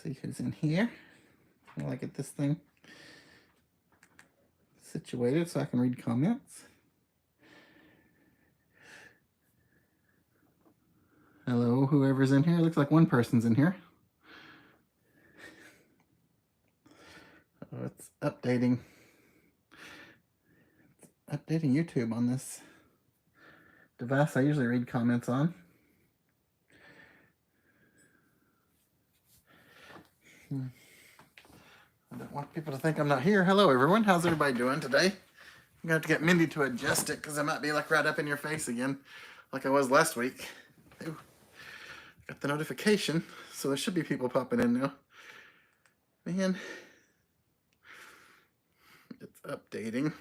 see who's in here. While I get this thing situated so I can read comments. Hello, whoever's in here. Looks like one person's in here. Oh, it's updating. It's updating YouTube on this device I usually read comments on. I don't want people to think I'm not here. Hello, everyone. How's everybody doing today? I'm gonna have to get Mindy to adjust it because I might be like right up in your face again, like I was last week. Ooh. Got the notification, so there should be people popping in now. Man, it's updating.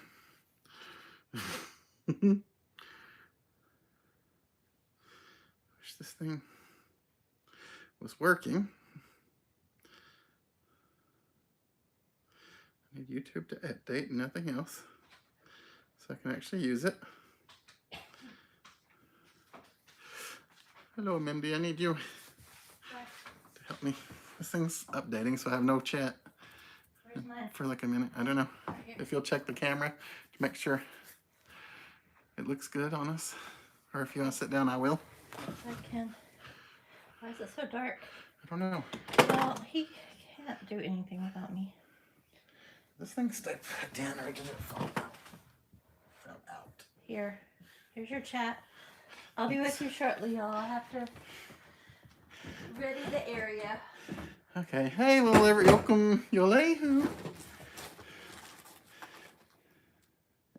Wish this thing was working. I need YouTube to update and nothing else, so I can actually use it. Hello, Mindy. I need you to help me. This thing's updating, so I have no chat for like a minute. I don't know if you'll check the camera to make sure it looks good on us, or if you want to sit down, I will. I can. Why is it so dark? I don't know. Well, he can't do anything without me. This thing stay put down, or did it fall out? Here's your chat. I'll be with you shortly, y'all. I have to ready the area. Okay. Hey, little welcome, Yolehu.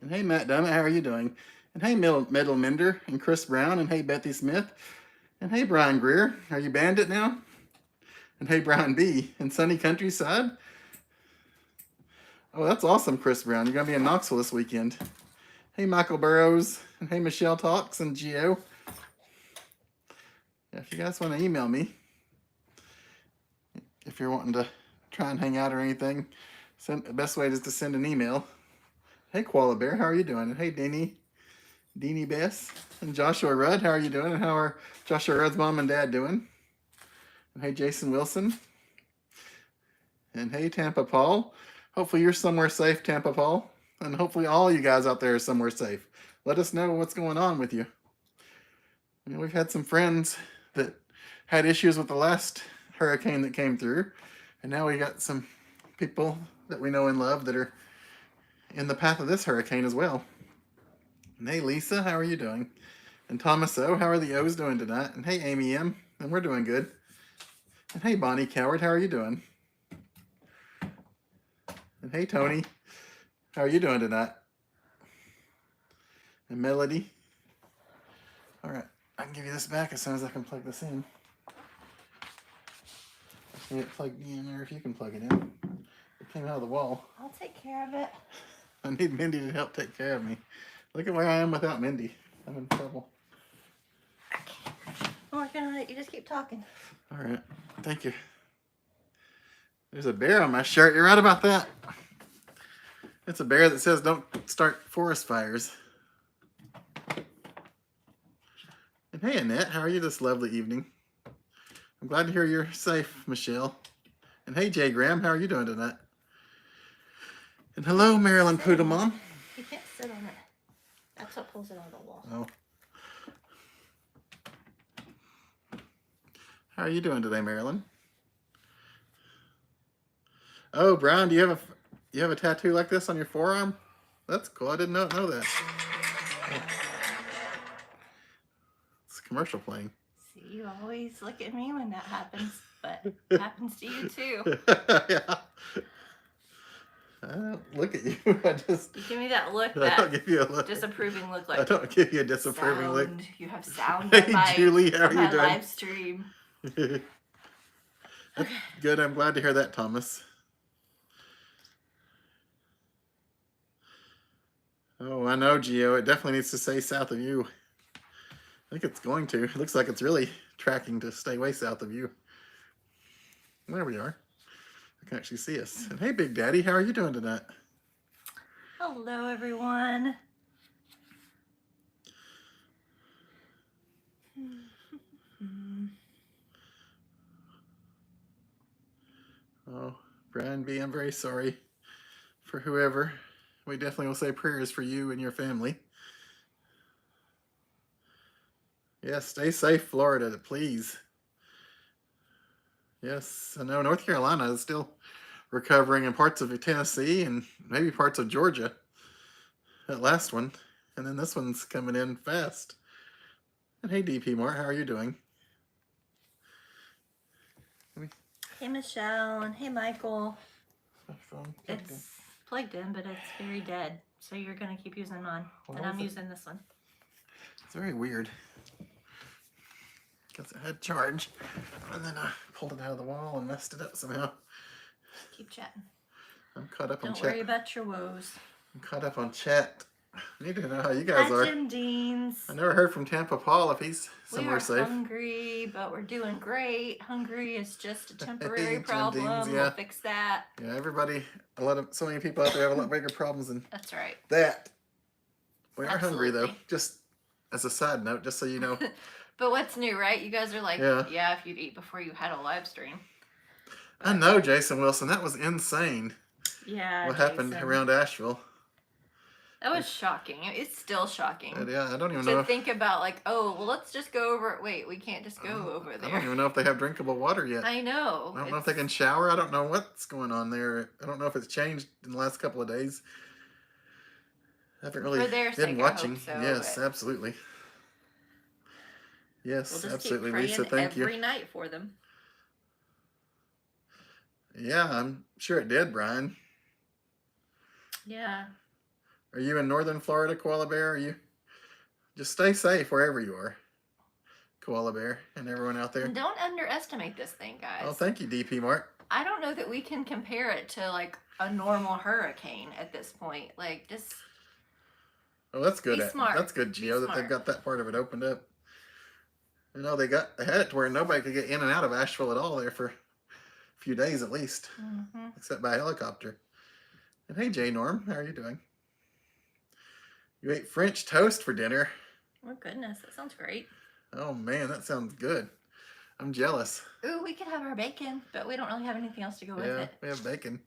And hey, Matt Dummett, how are you doing? And hey, Metal Mender, and Chris Brown, and hey, Bethy Smith, and hey, Brian Greer. Are you Bandit now? And hey, Brian B. in sunny countryside. Oh, that's awesome, Chris Brown. You're gonna be in Knoxville this weekend. Hey, Michael Burrows, and hey, Michelle Talks, and Gio. Yeah, if you guys want to email me, if you're wanting to try and hang out or anything, the best way is to send an email. Hey, Koala Bear, how are you doing? And hey, Deanie Bess, and Joshua Rudd, how are you doing? And how are Joshua Rudd's mom and dad doing? And hey, Jason Wilson. And hey, Tampa Paul. Hopefully you're somewhere safe, Tampa Paul. And hopefully all you guys out there are somewhere safe. Let us know what's going on with you. I mean, we've had some friends that had issues with the last hurricane that came through. And now we got some people that we know and love that are in the path of this hurricane as well. And hey, Lisa, how are you doing? And Thomas O, how are the O's doing tonight? And hey, Amy M, and we're doing good. And hey, Bonnie Coward, how are you doing? And hey, Tony, how are you doing tonight? And Melody. All right, I can give you this back as soon as I can plug this in. I can get it plugged in, or if you can plug it in. It came out of the wall. I'll take care of it. I need Mindy to help take care of me. Look at where I am without Mindy. I'm in trouble. Okay. I'm working on it. You just keep talking. All right. Thank you. There's a bear on my shirt. You're right about that. It's a bear that says don't start forest fires. And hey, Annette, how are you this lovely evening? I'm glad to hear you're safe, Michelle. And hey, Jay Graham, how are you doing tonight? And hello, Marilyn Poodlemon. You can't sit on it. That's what pulls it on the wall. Oh. How are you doing today, Marilyn? Oh, Brian, do you have a tattoo like this on your forearm? That's cool. I did not know that. Oh. It's a commercial playing. See, you always look at me when that happens, but it happens to you too. Yeah. I don't look at you. I just. You give me that look, I that don't give you a look. disapproving look, like I don't give you a disapproving look. You have sound Hey, on my, Julie, how are on you my doing? live stream. That's good. I'm glad to hear that, Thomas. Oh, I know, Gio. It definitely needs to stay south of you. I think it's going to. It looks like it's really tracking to stay way south of you. There we are. I can actually see us. And hey, Big Daddy, how are you doing tonight? Hello, everyone. Brian B, I'm very sorry for whoever. We definitely will say prayers for you and your family. Yes, stay safe, Florida, please. Yes, I know North Carolina is still recovering in parts of Tennessee and maybe parts of Georgia. That last one. And then this one's coming in fast. And hey, DP Mart, how are you doing? Hey, Michelle, and hey, Michael. My phone. It's plugged in, but it's very dead. So you're going to keep using mine. What And was I'm it? using this one. It's very weird. Because it had charge. And then I pulled it out of the wall and messed it up somehow. Keep chatting. I'm caught up on Don't chat. worry about your woes. I'm caught up on chat. I need to know how you guys Hi, are. Jim Deans. I never heard from Tampa Paul if he's We somewhere are safe. hungry, but we're doing great. Hungry is just a temporary Jim problem. Deans, yeah. We'll fix that. Yeah, everybody, so many people out there have a lot bigger problems than That's right. that. We are hungry though. Absolutely. Just as a side note, just so you know. But what's new, right? You guys are like, Yeah. yeah, if you'd eat before you had a live stream. I know, Jason Wilson. That was insane. Yeah. What happened Jason. around Asheville? That was shocking. It's still shocking. Yeah, I don't even To know. think about, like, oh, well, let's just go over. Wait, we can't just go over I there. don't even know if they have drinkable water yet. I know. I don't know if they can shower. I don't know what's going on there. I don't know if it's changed in the last couple of days. I haven't really For their been sake, I watching. hope so, Yes, but absolutely. Yes, we'll just absolutely, keep praying Lisa. Thank you. every night for them. Yeah, I'm sure it did, Brian. Yeah. Are you in northern Florida, Koala Bear? Are you? Just stay safe wherever you are, Koala Bear, and everyone out there. And don't underestimate this thing, guys. Oh, thank you, DP Mart. I don't know that we can compare it to like a normal hurricane at this point. Like, just Oh, that's good. Be smart. That's good, Be Gio, that they've smart. got that part of it opened up. You know, they had it to where nobody could get in and out of Asheville at all there for a few days at least, except by helicopter. And hey, J Norm, how are you doing? You ate French toast for dinner. Oh goodness, that sounds great. Oh man, that sounds good. I'm jealous. Ooh, we could have our bacon, but we don't really have anything else to go with Yeah, it. we have bacon.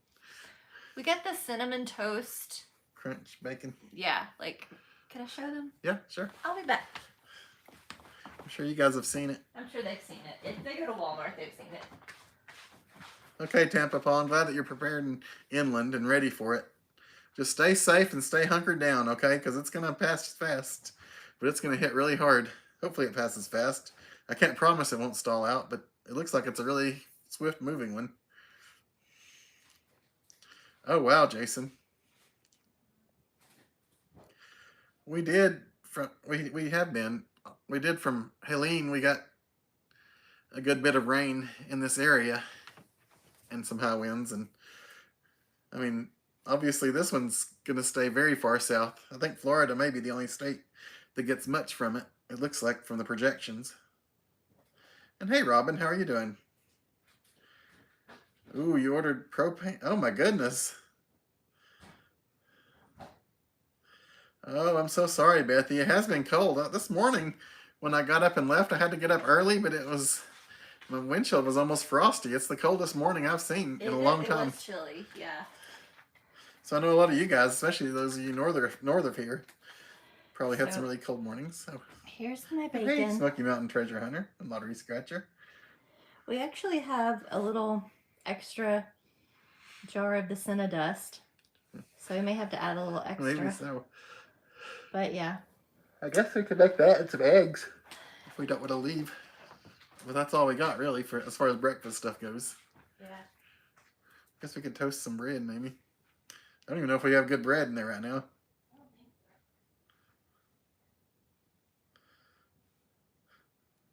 We got the cinnamon toast. Crunch bacon. Yeah, like, can I show them? Yeah, sure. I'll be back. I'm sure you guys have seen it. I'm sure they've seen it. If they go to Walmart, they've seen it. Okay, Tampa Paul, I'm glad that you're prepared and inland and ready for it. Just stay safe and stay hunkered down, okay? Because it's going to pass fast, but it's going to hit really hard. Hopefully it passes fast. I can't promise it won't stall out, but it looks like it's a really swift moving one. Oh, wow, Jason. We did from, we have been, we did from Helene, we got a good bit of rain in this area and some high winds. And I mean, obviously this one's going to stay very far south. I think Florida may be the only state that gets much from it. It looks like from the projections. And hey, Robin, how are you doing? Ooh, you ordered propane. Oh my goodness. Oh, I'm so sorry, Bethy. It has been cold. This morning when I got up and left, I had to get up early, but my windshield was almost frosty. It's the coldest morning I've seen in a long time. It was chilly, yeah. So I know a lot of you guys, especially those of you north of here, probably had some really cold mornings. So here's my hey, bacon. Smoky Mountain Treasure Hunter and Lottery Scratcher. We actually have a little extra jar of the Senna dust, so we may have to add a little extra. Maybe so. But yeah. I guess we could make that and some eggs if we don't want to leave. But that's all we got really for as far as breakfast stuff goes. Yeah. Guess we could toast some bread maybe. I don't even know if we have good bread in there right now.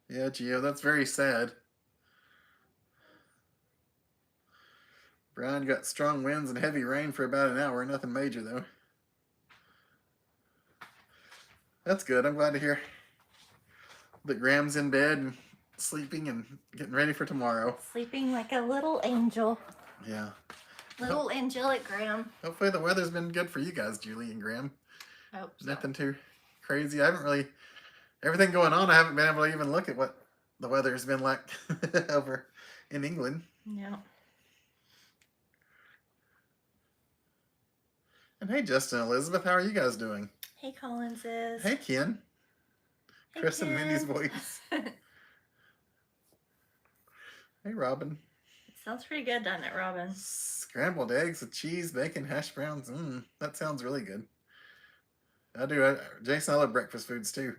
Yeah, Gio, that's very sad. Brian got strong winds and heavy rain for about an hour. Nothing major, though. That's good. I'm glad to hear that Graham's in bed and sleeping and getting ready for tomorrow. Sleeping like a little angel. Yeah. Little angelic Graham. Hopefully the weather's been good for you guys, Julie and Graham. I hope so. Nothing too crazy. I haven't really... Everything going on, I haven't been able to even look at what the weather's been like over in England. Yeah. And hey, Justin and Elizabeth, how are you guys doing? Hey, Collinses. Hey, Ken. Hey, Chris and Mindy's Ken. voice. Hey, Robin. Sounds pretty good, doesn't it, Robin? Scrambled eggs with cheese, bacon, hash browns. That sounds really good. I do. Jason, I love breakfast foods too.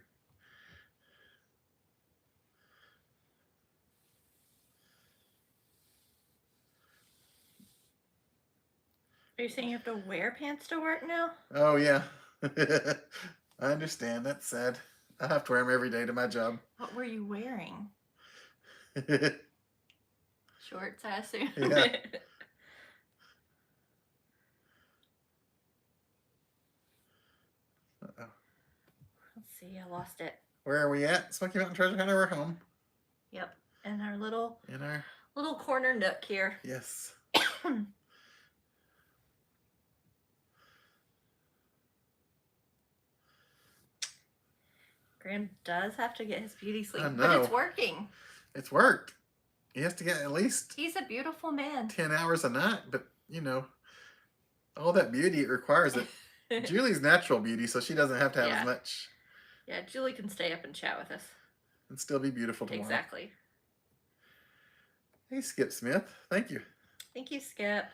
Are you saying you have to wear pants to work now? Oh, yeah. I understand. That's sad. I have to wear them every day to my job. What were you wearing? Yeah. Shorts, I assume. Uh-oh. Let's see, I lost it. Where are we at? Smoky Mountain Treasure Hunter. We're home. Yep, in our little In our corner nook here. yes. Graham does have to get his beauty sleep, I but it's know. working. It's worked. He has to get at least He's a beautiful man. 10 hours a night, but you know, all that beauty it requires it. Julie's natural beauty, so she doesn't have to have Yeah. as much Yeah, Julie can stay up and chat with us. and still be beautiful tomorrow. Exactly. Hey, Skip Smith. Thank you. Thank you, Skip.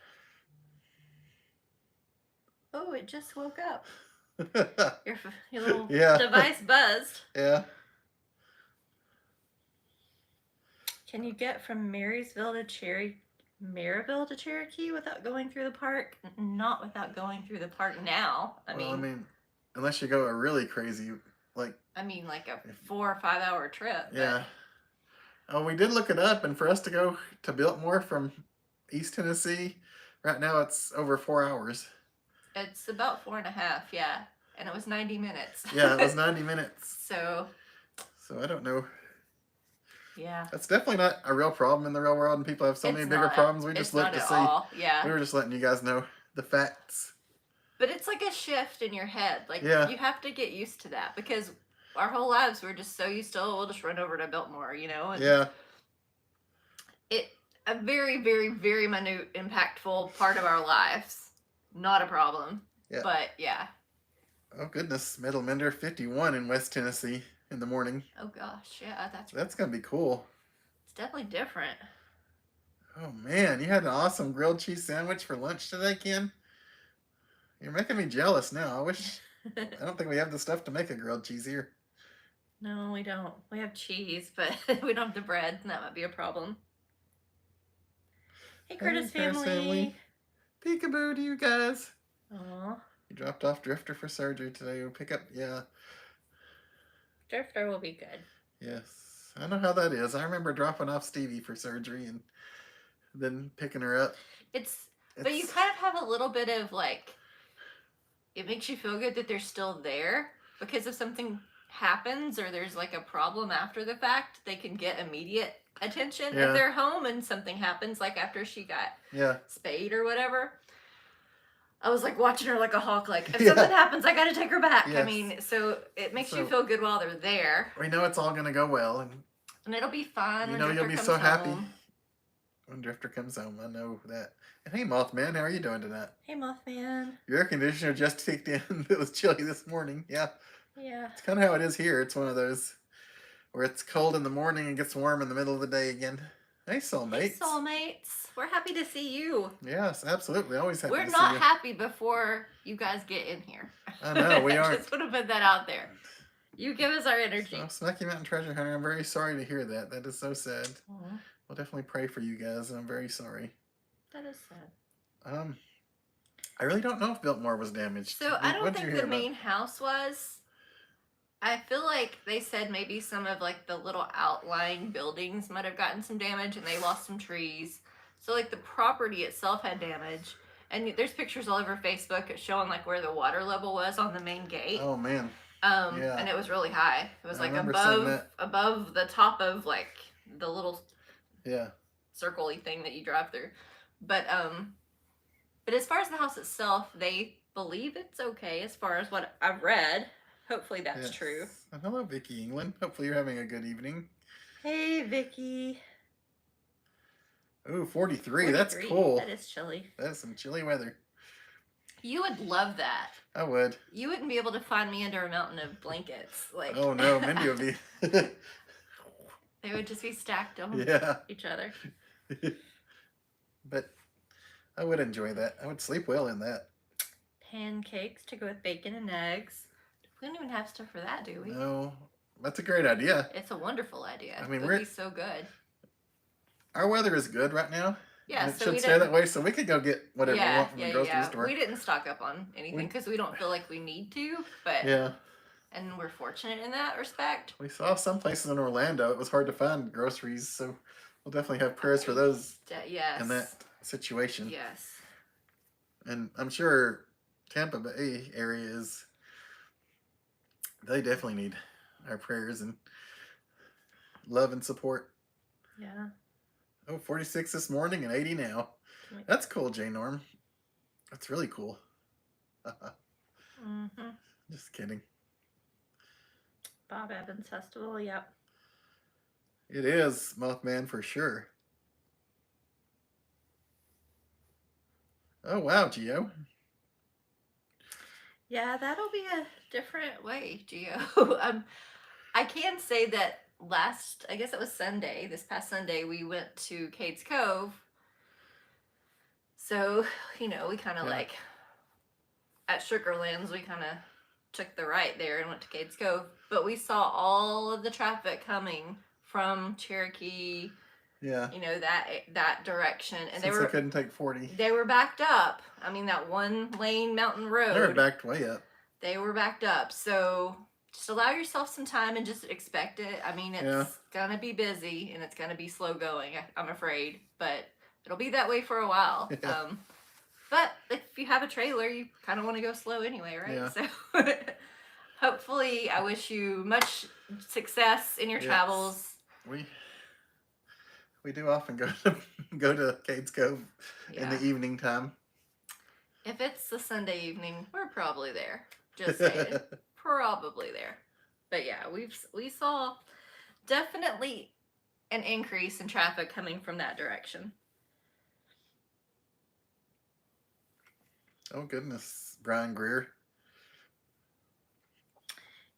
Oh, it just woke up. Your little Yeah. device buzzed. Yeah. Can you get from Marysville to Maryville to Cherokee without going through the park? Not without going through the park now. I mean, unless you go a really crazy, like, like a 4 or 5 hour trip. but- yeah. Oh, we did look it up, and for us to go to Biltmore from East Tennessee, right now it's over 4 hours. It's about 4.5, yeah. And it was 90 minutes. Yeah, it was 90 minutes. So, So I don't know. yeah. That's definitely not a real problem in the real world, and people have so many It's bigger not- problems. We it's just looked not to at see. all, yeah. We were just letting you guys know the facts. But it's like a shift in your head. Like, Yeah. you have to get used to that because our whole lives we're just so used to, oh, we'll just run over to Biltmore, you know? And Yeah. a very, very, very minute, impactful part of our lives. Not a problem. Yeah. But, yeah. Oh, goodness. Metal Mender 51 in West Tennessee in the morning. Oh, gosh. Yeah, That's going to be cool. it's definitely different. Oh, man. You had an awesome grilled cheese sandwich for lunch today, Ken? You're making me jealous now. I don't think we have the stuff to make a grilled cheese here. No, we don't. We have cheese, but we don't have the bread, and that might be a problem. Hey, Curtis family. Peekaboo to you guys. Aw. You dropped off Drifter for surgery today. We'll pick up, yeah. Drifter will be good. Yes. I know how that is. I remember dropping off Stevie for surgery and then picking her up. But you kind of have a little bit of like, it makes you feel good that they're still there because if something happens or there's like a problem after the fact, they can get immediate attention. Yeah. If they're home and something happens, like after she got spayed or whatever, I was like watching her like a hawk, like if something happens, I gotta take her back. Yes. I mean, so it makes you feel good while they're there. We know it's all going to go well. And it'll be fun. You when know Drifter you'll be comes so happy home. when Drifter comes home. I know that. And hey, Mothman, how are you doing tonight? Hey, Mothman. Your air conditioner just kicked in. It was chilly this morning. Yeah. Yeah. It's kind of how it is here. It's one of those where it's cold in the morning and gets warm in the middle of the day again. Hey, soulmates. Hey, soulmates. We're happy to see you. Yes, absolutely. Always happy We're to not see you. happy before you guys get in here. I know, we I aren't. just want to put that out there. You give us our energy. So, Smoky Mountain Treasure Hunter, I'm very sorry to hear that. That is so sad. Aw, We'll definitely pray for you guys, and I'm very sorry. that is sad. I really don't know if Biltmore was damaged. So I don't What'd you think hear the about? main house was. I feel like they said maybe some of like the little outlying buildings might have gotten some damage and they lost some trees. So like the property itself had damage. And there's pictures all over Facebook showing like where the water level was on the main gate. Oh man. Yeah. And it was really high. It was I like remember seeing above that. the top of like the little Yeah. circle-y thing that you drive through. But as far as the house itself, they believe it's okay as far as what I've read. Hopefully that's Yes. true. And hello, Vicky England. Hopefully you're having a good evening. Hey, Vicky. Ooh, 43. That's cool. That is chilly. That is some chilly weather. You would love that. I would. You wouldn't be able to find me under a mountain of blankets. Like, Oh no, Mindy would be. they would just be stacked on Yeah. each other. But I would enjoy that. I would sleep well in that. Pancakes to go with bacon and eggs. We don't even have stuff for that, do we? No, that's a great idea. It's a wonderful idea. I mean, it would be so good. Our weather is good right now. Yeah, and it so should we stay didn't. that way, so we could go get whatever we want from the grocery store. We didn't stock up on anything because we don't feel like we need to, but Yeah, and we're fortunate in that respect. we saw some places in Orlando. It was hard to find groceries, so we'll definitely have prayers for those Yes. in that situation. Yes. And I'm sure Tampa Bay area is. They definitely need our prayers and love and support. Yeah. Oh, 46 this morning and 80 now. That's cool, J Norm. That's really cool. Mm-hmm. Just kidding. Bob Evans Festival, yep. It is Mothman for sure. Oh, wow, Gio. Yeah, that'll be a different way, Gio. I can say that I guess it was Sunday, this past Sunday, we went to Cades Cove. So, we kind of like, at Sugarlands, we kind of took the right there and went to Cades Cove. But we saw all of the traffic coming from Cherokee, Yeah. that direction. And Since they couldn't take 40. they were backed up. I mean, that one lane mountain road. They were backed way up. They were backed up. So just allow yourself some time and just expect it. I mean, it's gonna be busy and it's gonna be slow going, I'm afraid, but it'll be that way for a while. Yeah. But if you have a trailer, you kind of want to go slow anyway, right? Yeah. So hopefully, I wish you much success in your travels. We do often go to Cades Cove in the evening time. If it's the Sunday evening, we're probably there. Just saying. Probably there. But yeah, we saw definitely an increase in traffic coming from that direction. Oh goodness, Brian Greer.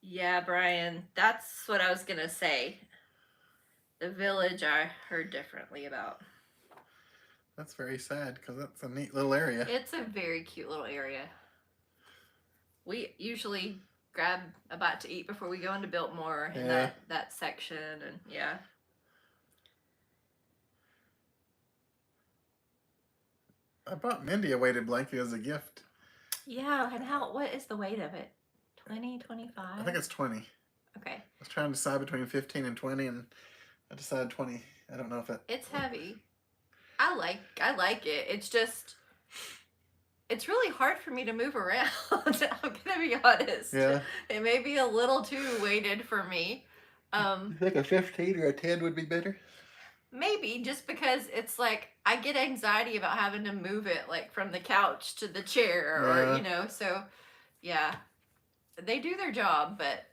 Yeah, Brian, that's what I was gonna say. The Village I heard differently about. That's very sad because that's a neat little area. It's a very cute little area. We usually grab a bite to eat before we go into Biltmore in that section, and I bought Mindy a weighted blanket as a gift. Yeah, and what is the weight of it? 20, 25? I think it's 20. Okay. I was trying to decide between 15 and 20, and I decided 20. I don't know if it... It's heavy. I like it. It's just... It's really hard for me to move around. I'm gonna be honest. Yeah. It may be a little too weighted for me. You think a 15 or a 10 would be better? Maybe, just because it's like I get anxiety about having to move it like from the couch to the chair or so yeah. They do their job, but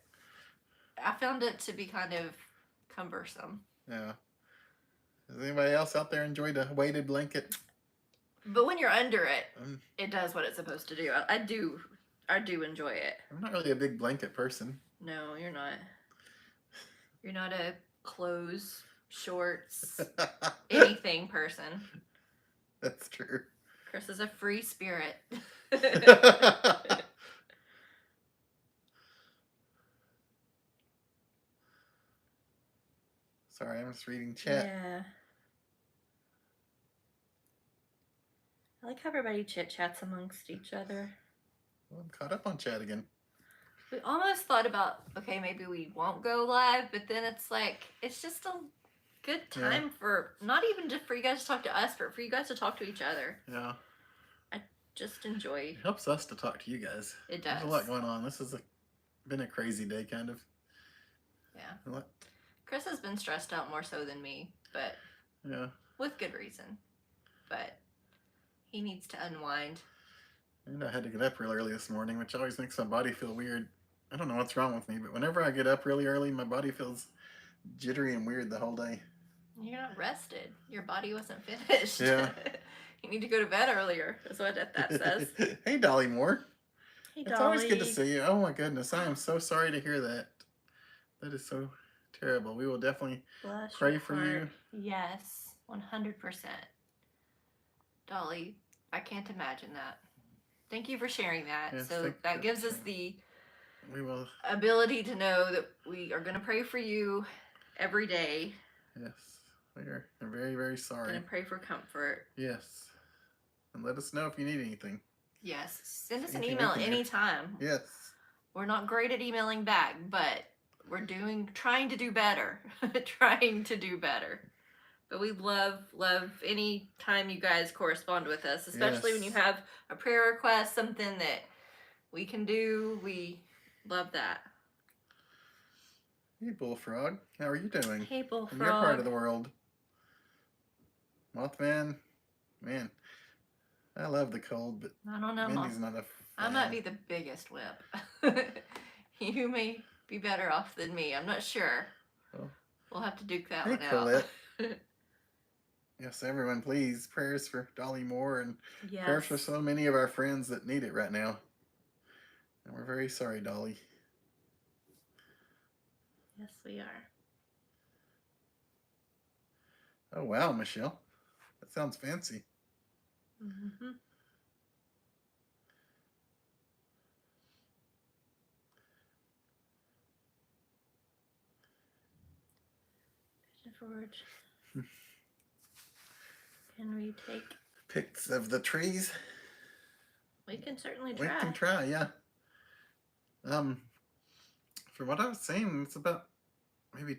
I found it to be kind of cumbersome. Yeah. Has anybody else out there enjoyed a weighted blanket? But when you're under it, it does what it's supposed to do. I do enjoy it. I'm not really a big blanket person. No, you're not. You're not a clothes, shorts, anything person. That's true. Chris is a free spirit. Sorry, I'm just reading chat. Yeah. I like how everybody chit-chats amongst each other. Well, I'm caught up on chat again. We almost thought about, okay, maybe we won't go live, but then it's like, it's just a good time for, not even just for you guys to talk to us, but for you guys to talk to each other. Yeah. I just enjoy. It helps us to talk to you guys. It does. There's a lot going on. This has been a crazy day, kind of. Yeah. What? Chris has been stressed out more so than me, but with good reason. But he needs to unwind. And I had to get up real early this morning, which always makes my body feel weird. I don't know what's wrong with me, but whenever I get up really early, my body feels jittery and weird the whole day. You're not rested. Your body wasn't finished. Yeah. You need to go to bed earlier, is what that says. Hey, Dolly Moore. Hey, It's always good to see you. Oh my goodness, I am so sorry to hear that. That is so terrible. We will definitely Bless pray your for heart. you. Yes, 100%. Dolly, I can't imagine that. Thank you for sharing that. Yes, So thank you that for gives us sharing. the We will. ability to know that we are going to pray for you every day. Yes, we are very, very sorry. Going to pray for comfort. Yes, and let us know if you need anything. Yes, send us an Anything we email can do. anytime. Yes. We're not great at emailing back, but we're trying to do better. Trying to do better. But we love any time you guys correspond with us, especially when you Yes. have a prayer request, something that we can do. We love that. Hey, Bullfrog. How are you doing? Hey, Bullfrog. In your part of the world. Mothman. Man, I love the cold, but I don't know, Mindy's Mom. not a I fan. might be the biggest wimp. You may be better off than me. I'm not sure. Well, we'll have to duke that hey, one out. Colette. Yes, everyone, please. Prayers for Dolly Moore and Yes. prayers for so many of our friends that need it right now. And we're very sorry, Dolly. Yes, we are. Oh, wow, Michelle. That sounds fancy. Mm-hmm. Pigeon Forge. Can we take... Pics of the trees? We can certainly We try. can try, yeah. From what I was saying, it's about maybe...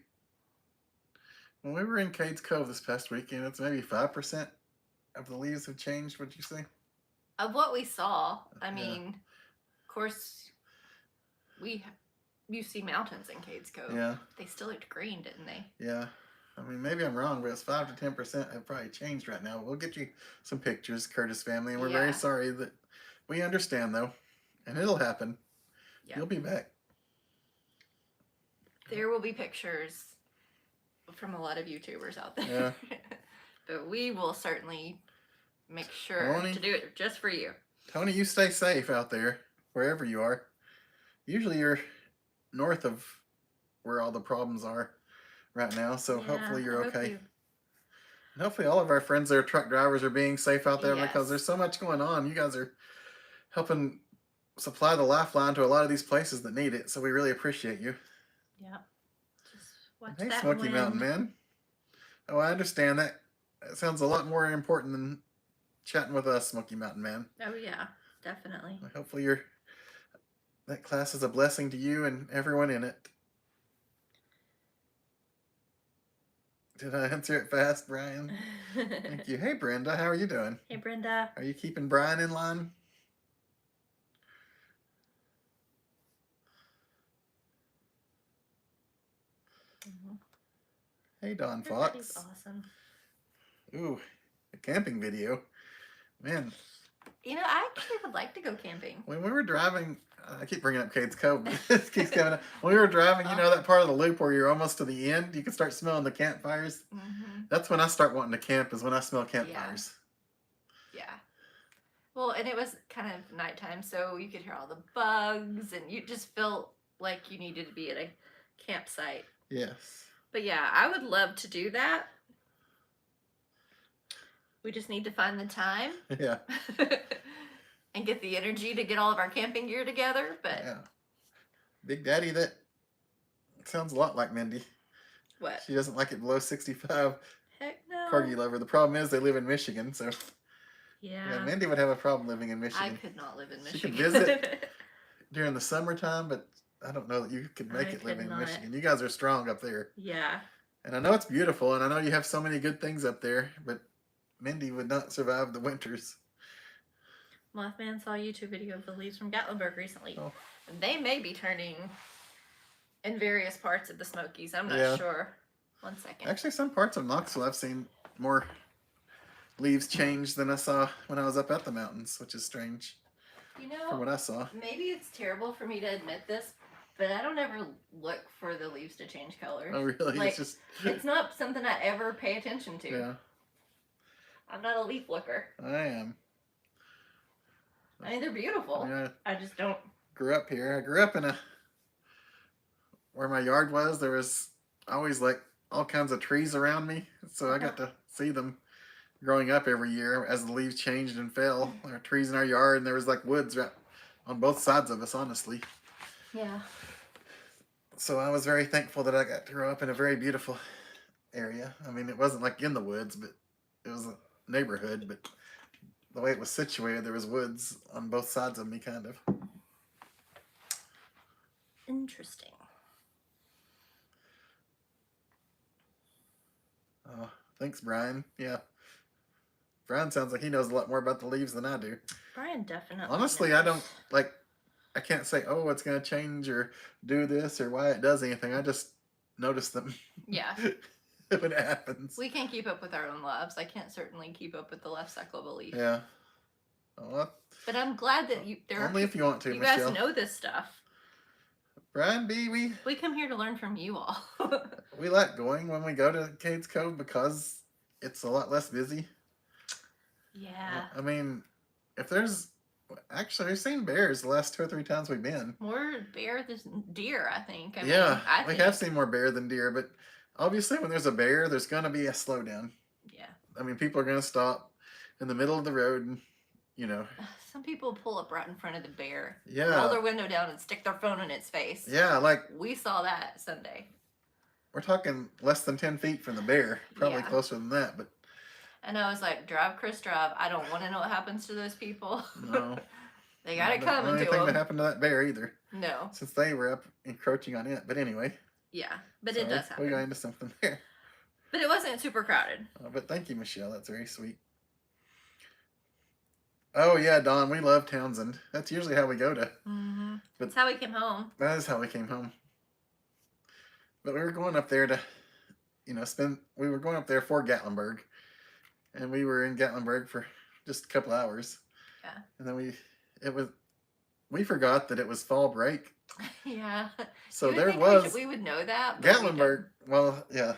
When we were in Cades Cove this past weekend, it's maybe 5% of the leaves have changed, would you say? Of what we saw, I mean, of course, you see mountains in Cades Cove. Yeah. They still looked green, didn't they? Yeah. I mean, maybe I'm wrong, but it's 5 to 10% have probably changed right now. We'll get you some pictures, Curtis family, and we're very sorry that we understand, though. And it'll happen. Yeah. You'll be back. There will be pictures from a lot of YouTubers out there. Yeah. But we will certainly make sure to do it just for you. Tony, you stay safe out there, wherever you are. Usually you're north of where all the problems are right now, so hopefully you're okay. And hopefully all of our friends that are truck drivers are being safe out there because there's so much going on. You guys are helping supply the lifeline to a lot of these places that need it, so we really appreciate you. Yeah. Just watch Hey, that Smoky wind. Mountain Man. Oh, I understand that. That sounds a lot more important than chatting with us, Smoky Mountain Man. Oh, yeah. Definitely. Hopefully that class is a blessing to you and everyone in it. Did I answer it fast, Brian? Thank you. Hey, Brenda. How are you doing? Hey, Brenda. Are you keeping Brian in line? Hey, Don Fox. Everybody's awesome. Ooh, a camping video. Man. You know, I actually would like to go camping. When we were driving, I keep bringing up Cades Cove. It keeps coming up. When we were driving, you know that part of the loop where you're almost to the end, you can start smelling the campfires. Mm-hmm. That's when I start wanting to camp, is when I smell campfires. Yeah. Well, and it was kind of nighttime, so you could hear all the bugs, and you just felt like you needed to be at a campsite. Yes. But yeah, I would love to do that. We just need to find the time. Yeah. And get the energy to get all of our camping gear together. But yeah. Big Daddy, that sounds a lot like Mindy. What? She doesn't like it below 65. Heck no. Corgi lover. The problem is they live in Michigan, so... Yeah. Mindy would have a problem living in I Michigan. could not live in Michigan. She could visit during the summertime, but I don't know that you could make it living in Michigan. You guys are strong up there. Yeah. And I know it's beautiful, and I know you have so many good things up there, but Mindy would not survive the winters. Mothman saw a YouTube video of the leaves from Gatlinburg recently. Oh. They may be turning in various parts of the Smokies. I'm not sure. 1 second. Actually, some parts of Knoxville I've seen more leaves change than I saw when I was up at the mountains, which is strange. You know, from what I saw. Maybe it's terrible for me to admit this, but I don't ever look for the leaves to change color. Oh, really? Like, it's not something I ever pay attention to. Yeah. I'm not a leaf looker. I am. I mean, they're beautiful. I mean, I just don't. grew up here. I grew up in where my yard was. There was always like all kinds of trees around me, so I got to see them growing up every year as the leaves changed and fell. There were trees in our yard, and there was like woods right on both sides of us, honestly. Yeah. So I was very thankful that I got to grow up in a very beautiful area. I mean, it wasn't like in the woods, but it was a neighborhood. But the way it was situated, there was woods on both sides of me, kind of. Interesting. Oh, thanks, Brian. Yeah. Brian sounds like he knows a lot more about the leaves than I do. Brian definitely. Honestly, knows. I don't like. I can't say, oh, it's going to change or do this or why it does anything. I just notice them Yeah. when it happens. We can keep up with our own lives. I can't certainly keep up with the life cycle of a leaf. Yeah. Oh, well, But I'm glad that only if you want to, you Michelle. guys know this stuff. Brian B, We come here to learn from you all. we like going when we go to Cades Cove because it's a lot less busy. Yeah. I mean, if there's actually we've seen bears the last 2 or 3 times we've been. More bear than deer, I think. I Yeah, mean, I we think. have seen more bear than deer, but obviously when there's a bear, there's gonna be a slowdown. Yeah. I mean, people are gonna stop in the middle of the road, and you know. Some people pull up right in front of the bear, roll Yeah, their window down, and stick their phone in its face. yeah, like We saw that Sunday. we're talking less than 10 feet from the bear, probably Yeah. closer than that, but And I was like, drive, Chris, drive. I don't want to know what happens to those people. no. They got it I don't coming know to anything that them. happened to that bear either, No. since they were up encroaching on it. But anyway, Yeah. But so it does we got happen. into something there. But it wasn't super crowded. But thank you, Michelle. That's very sweet. Oh yeah, Don, we love Townsend. That's usually how we go to. Mm-hmm. But- That's how we came home. That is how we came home. But we were going up there to, we were going up there for Gatlinburg. And we were in Gatlinburg for just a couple hours. Yeah. And then we forgot that it was fall break. Yeah. So You would there think was we would know that. but we Gatlinburg. Well, yeah.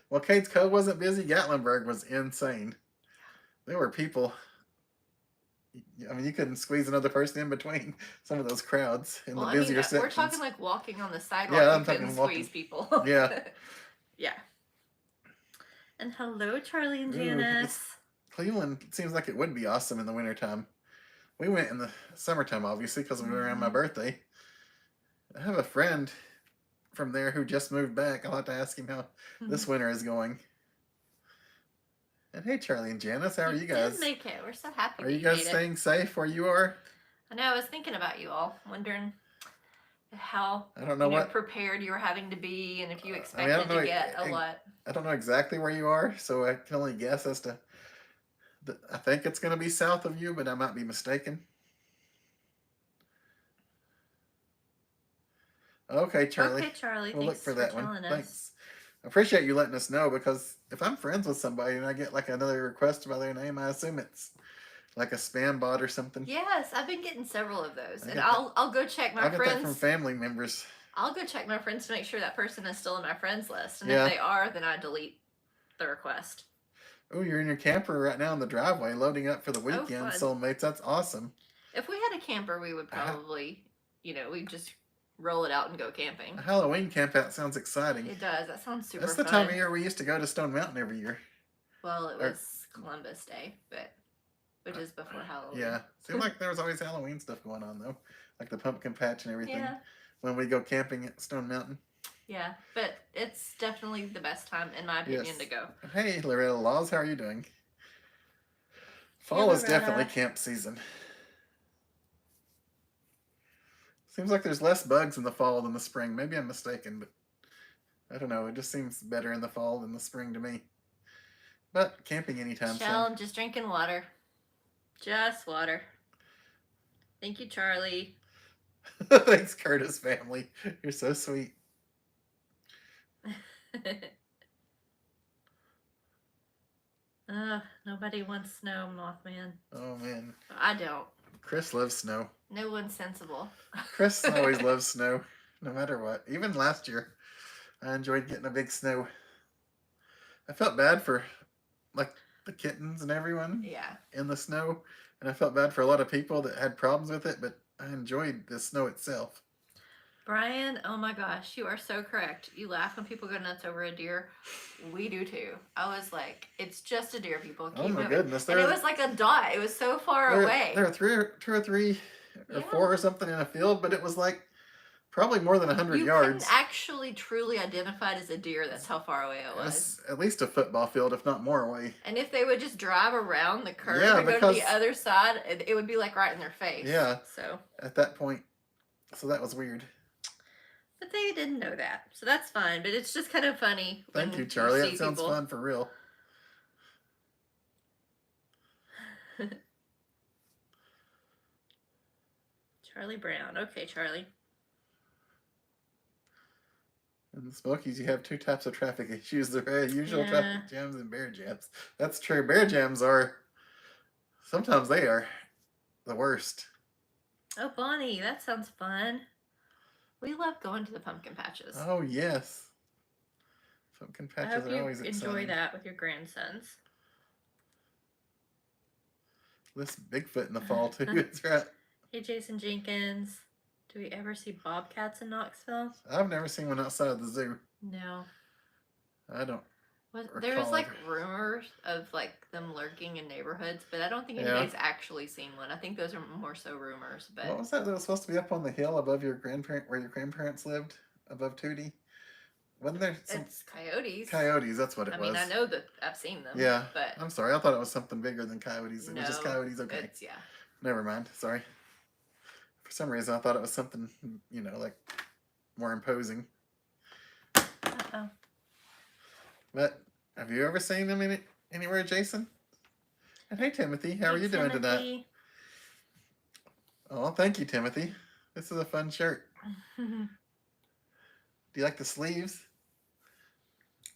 Well, Cades Cove wasn't busy. Gatlinburg was insane. There were people. I mean, you couldn't squeeze another person in between some of those crowds in Well, the I mean, busier we're sections. talking like walking on the sidewalk. Yeah, I'm you couldn't talking walking. squeeze people. Yeah. Yeah. And hello, Charlie and Ooh, Janice. Cleveland seems like it would be awesome in the wintertime. We went in the summertime, obviously, because we were around my Mhm. birthday. I have a friend from there who just moved back. I'll have to ask him how this winter is going. And hey, Charlie and Janice, how are you guys? Did make it. We're so happy. Are that you guys made it. staying safe where you are? I know. I was thinking about you all, wondering how I don't know what. prepared you were having to be, and if you I expected don't know to get a ex- lot. I don't know exactly where you are, so I can only guess as to. I think it's going to be south of you, but I might be mistaken. Okay, Charlie. Okay, Charlie. We'll look Thanks for that one. telling us. Thanks. I appreciate you letting us know, because if I'm friends with somebody and I get like another request by their name, I assume it's like a spam bot or something. Yes, I've been getting several of those, I and get I'll go check my I get that from friends. family members. I'll go check my friends to make sure that person is still in my friends list, and Yeah. if they are, then I delete the request. Oh, you're in your camper right now in the driveway, loading up for the Oh, weekend, fun. soulmates. That's awesome. If we had a camper, we would Uh-huh. probably, we'd just roll it out and go camping. A Halloween camp out sounds exciting. It does. That sounds super That's the fun. time of year we used to go to Stone Mountain every year. Well, it Or- was Columbus Day, which is before Halloween. Yeah. Seemed like there was always Halloween stuff going on though, like the pumpkin patch and everything. Yeah. When we go camping at Stone Mountain. Yeah, but it's definitely the best time, in my opinion, Yes. to go. Hey, Loretta Laws, how are you doing? Fall is Loretta. definitely camp season. Seems like there's less bugs in the fall than the spring. Maybe I'm mistaken, but I don't know. It just seems better in the fall than the spring to me. But camping anytime Shell, I'm just drinking water. Just water. Thank you, Charlie. soon. Thanks, Curtis family. You're so sweet. Nobody wants snow, Mothman. Oh man, I don't. Chris loves snow. No one's sensible. Chris always loves snow, no matter what. Even last year, I enjoyed getting a big snow. I felt bad for, like, the kittens and everyone Yeah. in the snow. And I felt bad for a lot of people that had problems with it, but I enjoyed the snow itself. Brian, oh my gosh, you are so correct. You laugh when people go nuts over a deer. We do too. I was like, it's just a deer, people. Keep Oh my moving. goodness. And it was like a dot. It was so far away. There are two or three or Yeah. four or something in a field, but it was like probably more than 100 You yards. couldn't actually truly identify it as a deer. That's how far away it was. At least a football field, if not more away. And if they would just drive around the curve Yeah, and go to because- the other side, it would be like right in their face. Yeah. So. At that point. So that was weird. But they didn't know that. So that's fine. But it's just kind of funny. Thank when you, Charlie. see That sounds people. fun for real. Charlie Brown. Okay, Charlie. In the Smokies, you have two types of traffic issues: the usual Yeah. traffic jams and bear jams. That's true. Bear jams are sometimes they are the worst. Oh, Bonnie, that sounds fun. We love going to the pumpkin patches. Oh yes, pumpkin I patches hope are you always exciting. enjoy that with your grandsons. This Bigfoot in the fall too. That's right. Hey, Jason Jenkins. Do we ever see bobcats in Knoxville? I've never seen one outside of the zoo. No. I don't. There was recall like it. rumors of like them lurking in neighborhoods, but I don't think Yeah. anybody's actually seen one. I think those are more so rumors. But What was that? That was supposed to be up on the hill above your where your grandparents lived, above Tootie. Wasn't there some it's coyotes. coyotes? That's what it I was. mean, I know that I've seen them. Yeah. But I'm sorry. I thought it was something bigger than coyotes. It no, was just coyotes. Okay. It's, yeah. Never mind. Sorry. For some reason, I thought it was something, like more imposing. Uh-oh. But have you ever seen them anywhere, Jason? And hey, Timothy, how are you doing tonight? Timothy. Oh, thank you, Timothy. This is a fun shirt. Do you like the sleeves?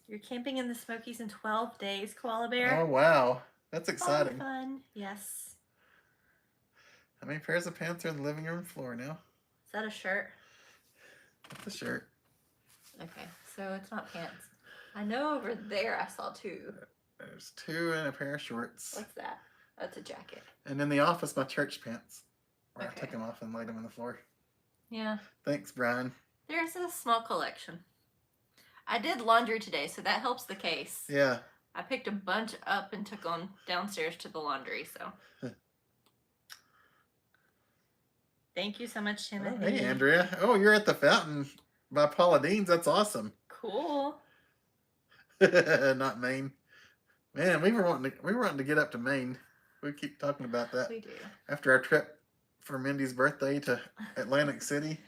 You're camping in the Smokies in 12 days, Koala Bear. Oh, wow. That's Fun, exciting. fun. Yes. How many pairs of pants are on the living room floor now? Is that a shirt? That's a shirt. Okay, so it's not pants. I know over there I saw two. There's two and a pair of shorts. What's that? That's a jacket. And in the office, my church pants. Where I Okay. took them off and laid them on the floor. Yeah. Thanks, Brian. There's a small collection. I did laundry today, so that helps the case. Yeah. I picked a bunch up and took them downstairs to the laundry, so. Thank you so much, Oh, Timothy. hey, Andrea. Oh, you're at the fountain by Paula Dean's. That's awesome. Cool. Not Maine. Man, we were wanting to get up to Maine. We keep talking about that. We do. After our trip for Mindy's birthday to Atlantic City,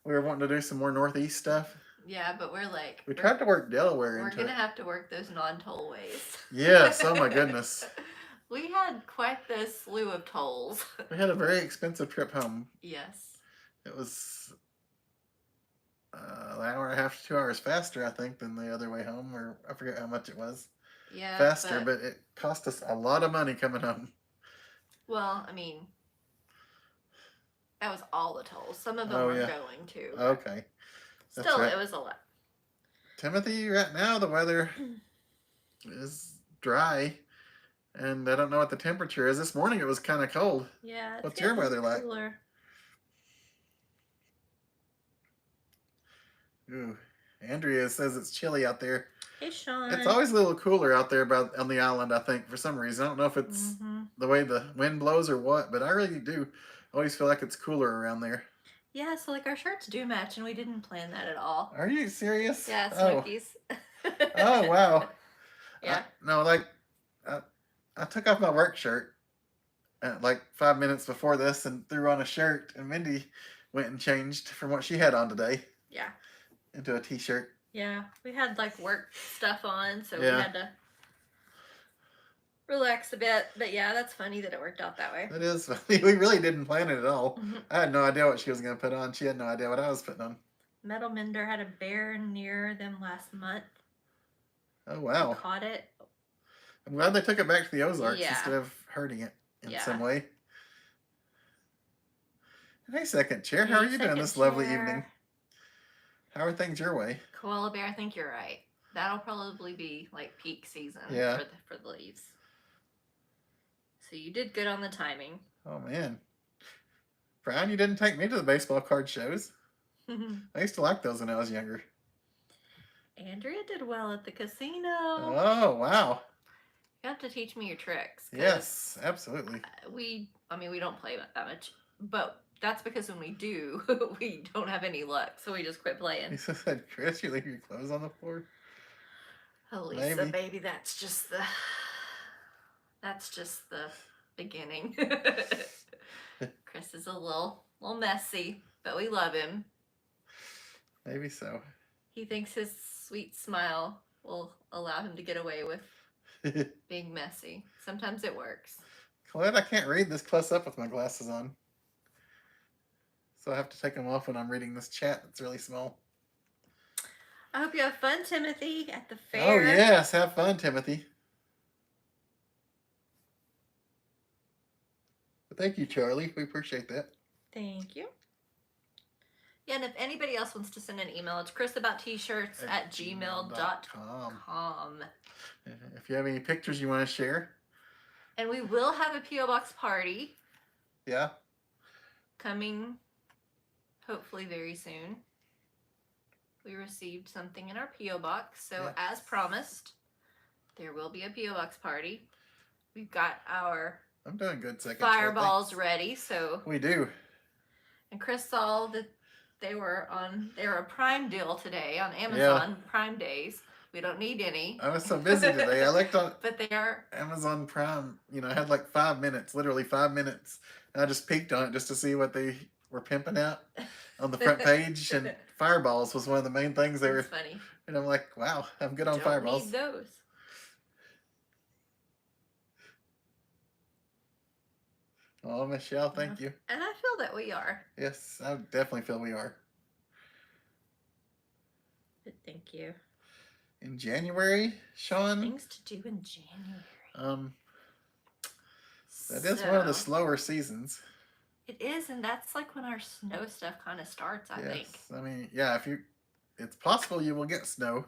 we were wanting to do some more Northeast stuff. Yeah, but we're like. We tried to work Delaware We're into gonna it. have to work those non-tollways. Yes, oh my goodness. We had quite the slew of tolls. We had a very expensive trip home. Yes. It was an hour and a half to 2 hours faster, I think, than the other way home, or I forget how much it was. Yeah. Faster, but it cost us a lot of money coming home. Well, I mean, that was all the tolls. Some of them Oh, were yeah. going to. Okay. That's Still, right. it was a lot. Timothy, right now the weather is dry, and I don't know what the temperature is. This morning it was kind of cold. Yeah. It's What's your getting weather like? cooler. Ooh, Andrea says it's chilly out there. Hey, Sean. It's always a little cooler out there on the island, I think, for some reason. I don't know if it's Mhm. the way the wind blows or what, but I really do always feel like it's cooler around there. Yeah, so like our shirts do match, and we didn't plan that at all. Are you serious? Yeah, Oh, Smokies. oh wow. Yeah. No, like, I took off my work shirt like 5 minutes before this and threw on a shirt, and Mindy went and changed from what she had on today Yeah. into a t-shirt. Yeah. We had like work stuff on, so Yeah. we had to relax a bit. But yeah, that's funny that it worked out that way. That is funny. We really didn't plan it at all. Mhm. I had no idea what she was going to put on. She had no idea what I was putting on. Metal Mender had a bear near them last month. Oh, We wow. caught it. I'm glad they took it back to the Ozarks Yeah. instead of hurting it in Yeah. some way. And hey, second chair. How are Hey, you doing second this lovely chair. evening? How are things your way? Koala Bear, I think you're right. That'll probably be like peak season Yeah. for the leaves. So you did good on the timing. Oh man, Brian, you didn't take me to the baseball card shows. I used to like those when I was younger. Andrea did well at the casino. Oh wow. You have to teach me your tricks. Yes, absolutely. We don't play that much, but that's because when we do, we don't have any luck, so we just quit playing. He said, "Chris, you leave your clothes on the floor." Lisa, Maybe. baby, that's just the beginning. Chris is a little messy, but we love him. Maybe so. He thinks his sweet smile will allow him to get away with being messy. Sometimes it works. Colette, I can't read this close up with my glasses on. So I have to take them off when I'm reading this chat that's really small. I hope you have fun, Timothy, at the fair. Oh, yes. Have fun, Timothy. But thank you, Charlie. We appreciate that. Thank you. Yeah, and if anybody else wants to send an email, it's chrisabouttshirts@gmail.com. If you have any pictures you want to share. And we will have a P.O. Box party. Yeah. Coming hopefully very soon. We received something in our P.O. Box, so yes. as promised, there will be a P.O. Box party. We've got our I'm doing good second fireballs ready, so we do. And Chris saw that they were a Prime deal today on Amazon Prime days. We don't need any. I was so busy today. I looked on but they are Amazon Prime. I had like 5 minutes, literally 5 minutes. And I just peeked on it just to see what they were pimping out on the front page. And Fireballs was one of the main things they were. Funny. And I'm like, wow, I'm good on don't Fireballs. Need those. Oh, Michelle, thank you. And I feel that we are. Yes, I definitely feel we are. But thank you. In January, Sean? Things to do in January. That is one of the slower seasons. It is, and that's like when our snow stuff kind of starts, I think. I mean, yeah, it's possible you will get snow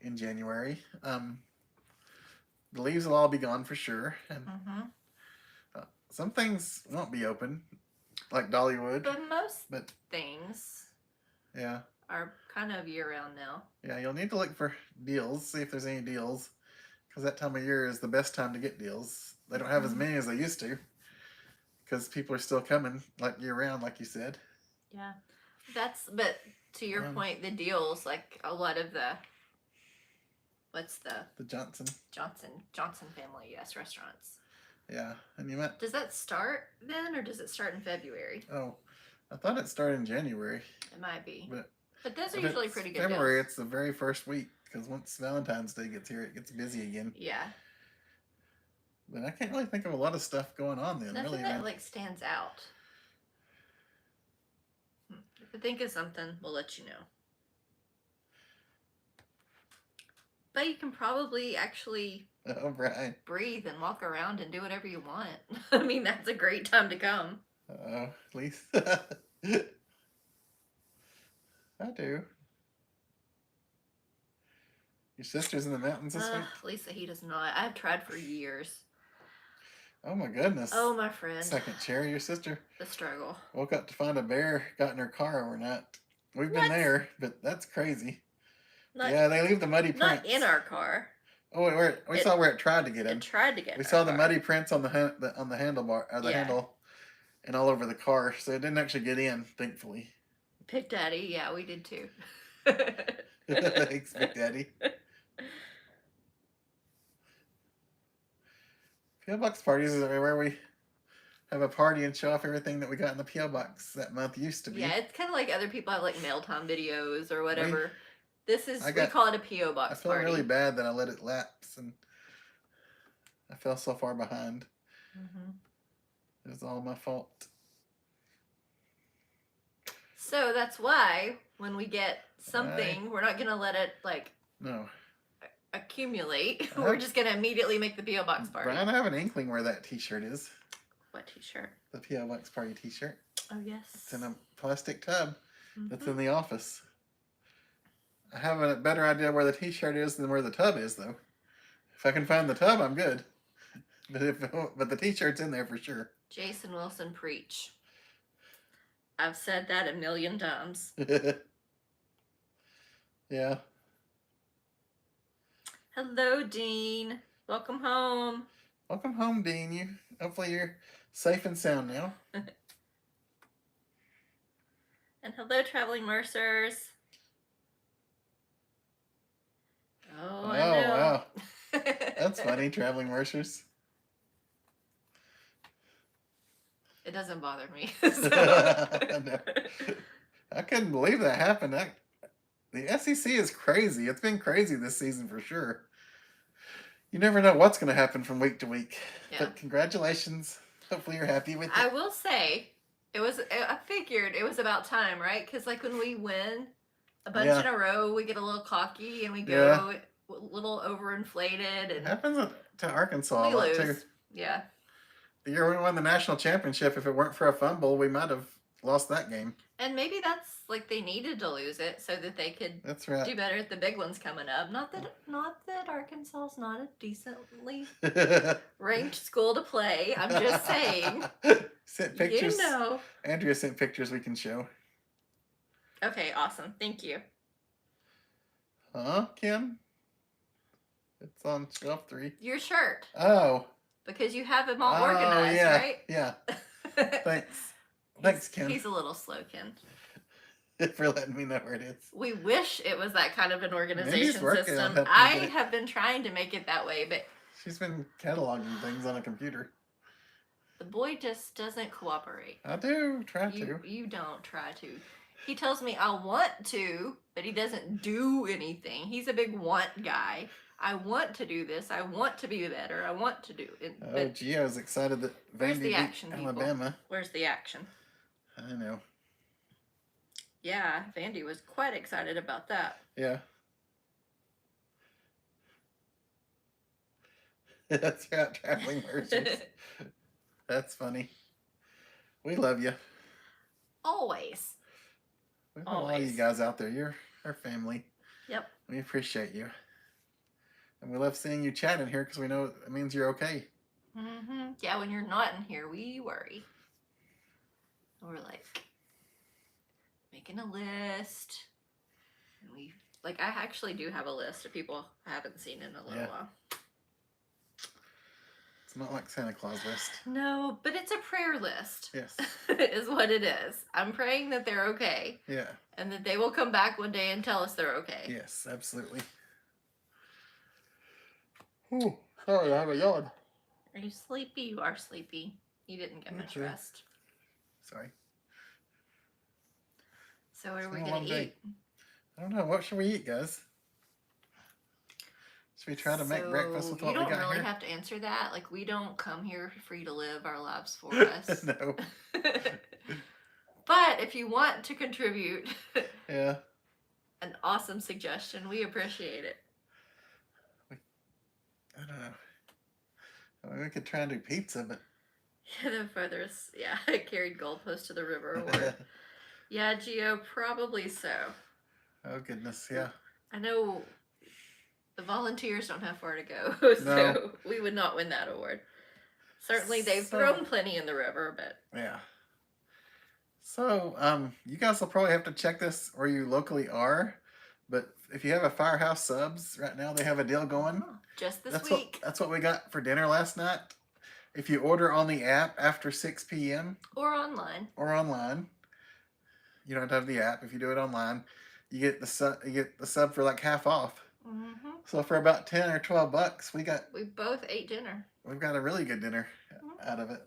in January. The leaves will all be gone for sure. And some things won't be open, like Dollywood. But most things are kind of year-round now. Yeah, you'll need to look for deals, see if there's any deals, because that time of year is the best time to get deals. They don't have as many as they used to, because people are still coming like year-round, like you said. Yeah, but to your point, the deals, like a lot of the Johnson family, yes, restaurants. Yeah, and Does that start then, or does it start in February? Oh, I thought it started in January. It might be. But those are usually pretty good February, deals. it's the very first week, because once Valentine's Day gets here, it gets busy again. Yeah. But I can't really think of a lot of stuff going on then. Nothing really, that stands out. If I think of something, we'll let you know. But you can probably actually breathe and walk around and do whatever you want. I mean, that's a great time to come. At least I do. Your sister's in the mountains this week? Lisa, he does not. I've tried for years. Oh my goodness. Oh, my friend. Second chair, your sister. The struggle. Woke up to find a bear got in her car overnight. We've been there, but that's crazy. They leave the muddy prints. Not in our car. Oh, we saw where it tried to get in. It tried to get in. We saw the muddy prints on the handlebar, handle, and all over the car. So it didn't actually get in, thankfully. Big Daddy, yeah, we did too. Thanks, Big Daddy. P.O. Box parties is where we have a party and show off everything that we got in the P.O. Box that month used to be. Yeah, it's kind of like other people have like mail time videos or whatever. We call it a P.O. Box I feel party. really bad that I let it lapse and I fell so far behind. It was all my fault. So that's why when we get something, we're not going to let it accumulate. We're just going to immediately make the P.O. Box party. Brian, I have an inkling where that t-shirt is. What t-shirt? The P.O. Box party t-shirt. Oh, yes. It's in a plastic tub that's in the office. I have a better idea where the t-shirt is than where the tub is, though. If I can find the tub, I'm good. But the t-shirt's in there for sure. Jason Wilson, preach. I've said that a million times. Yeah. Hello, Dean. Welcome home. Welcome home, Dean. Hopefully you're safe and sound now. And hello, traveling Mercers. Oh, I know. Wow. That's funny, traveling Mercers. It doesn't bother me. No. I couldn't believe that happened. The SEC is crazy. It's been crazy this season for sure. You never know what's going to happen from week to week. Yeah. But congratulations. Hopefully you're happy with it. I will say, I figured it was about time, right? Because like when we win a bunch in a row, we get a little cocky and we go a little overinflated. And it happens to Arkansas we a lot lose. too. Yeah. The year we won the national championship, if it weren't for a fumble, we might have lost that game. And maybe that's like they needed to lose it so that they could That's right. do better at the big ones coming up. Not that Arkansas is not a decently ranked school to play. I'm just saying. Sent pictures. You know. Andrea sent pictures we can show. Okay, awesome. Thank you. Huh, Kim? It's on shelf 3. Your shirt. Oh. Because you have them all organized, yeah, right? Yeah. Thanks. Thanks, Kim. He's a little slow, Ken. For letting me know where it is. We wish it was that kind of an organization working on system. helping I get it. have been trying to make it that way, but She's been cataloging things on a computer. the boy just doesn't cooperate. I do try to. You don't try to. He tells me I want to, but he doesn't do anything. He's a big want guy. I want to do this. I want to be better. I want to do it. Oh, But Gio's excited that where's Vandy the beat action, people? Alabama. where's the action? I know. Yeah, Vandy was quite excited about that. Yeah. That's right, traveling merchants. That's funny. We love you. Always. We love all you Always. guys out there. You're our family. Yep. We appreciate you. And we love seeing you chatting here because we know it means you're okay. Mm-hmm. Yeah, when you're not in here, we worry. We're like making a list. And we I actually do have a list of people I haven't seen in a little while. It's not like Santa Claus list. No, but it's a prayer list. Yes. Is what it is. I'm praying that they're okay. Yeah. And that they will come back one day and tell us they're okay. Yes, absolutely. Ooh, sorry, I have a yawn. Are you sleepy? You are sleepy. You didn't get much Okay. rest. Sorry. So what It's are we been a going long to day. eat? I don't know. What should we eat, guys? Should we try to make breakfast with what we You got don't really here? have to answer that. Like, we don't come here for you to live our lives for us. No. But if you want to contribute Yeah. an awesome suggestion, we appreciate it. I don't know. I mean, we could try and do pizza, but The furthest, carried goalpost to the river. Or, yeah, Gio, probably so. oh goodness, yeah. I know the volunteers don't have far to go, so No. we would not win that award. Certainly, they've So- thrown plenty in the river, but Yeah. So, you guys will probably have to check this where you locally are, but if you have a Firehouse Subs right now, they have a deal going. just this That's week that's what we got for dinner last night. If you order on the app after 6 p.m. or online. or online, you don't have to have the app. If you do it online, you get the sub for like half off. Mm-hmm. So for about $10 or $12, We both ate dinner. we've got a really good dinner out of it.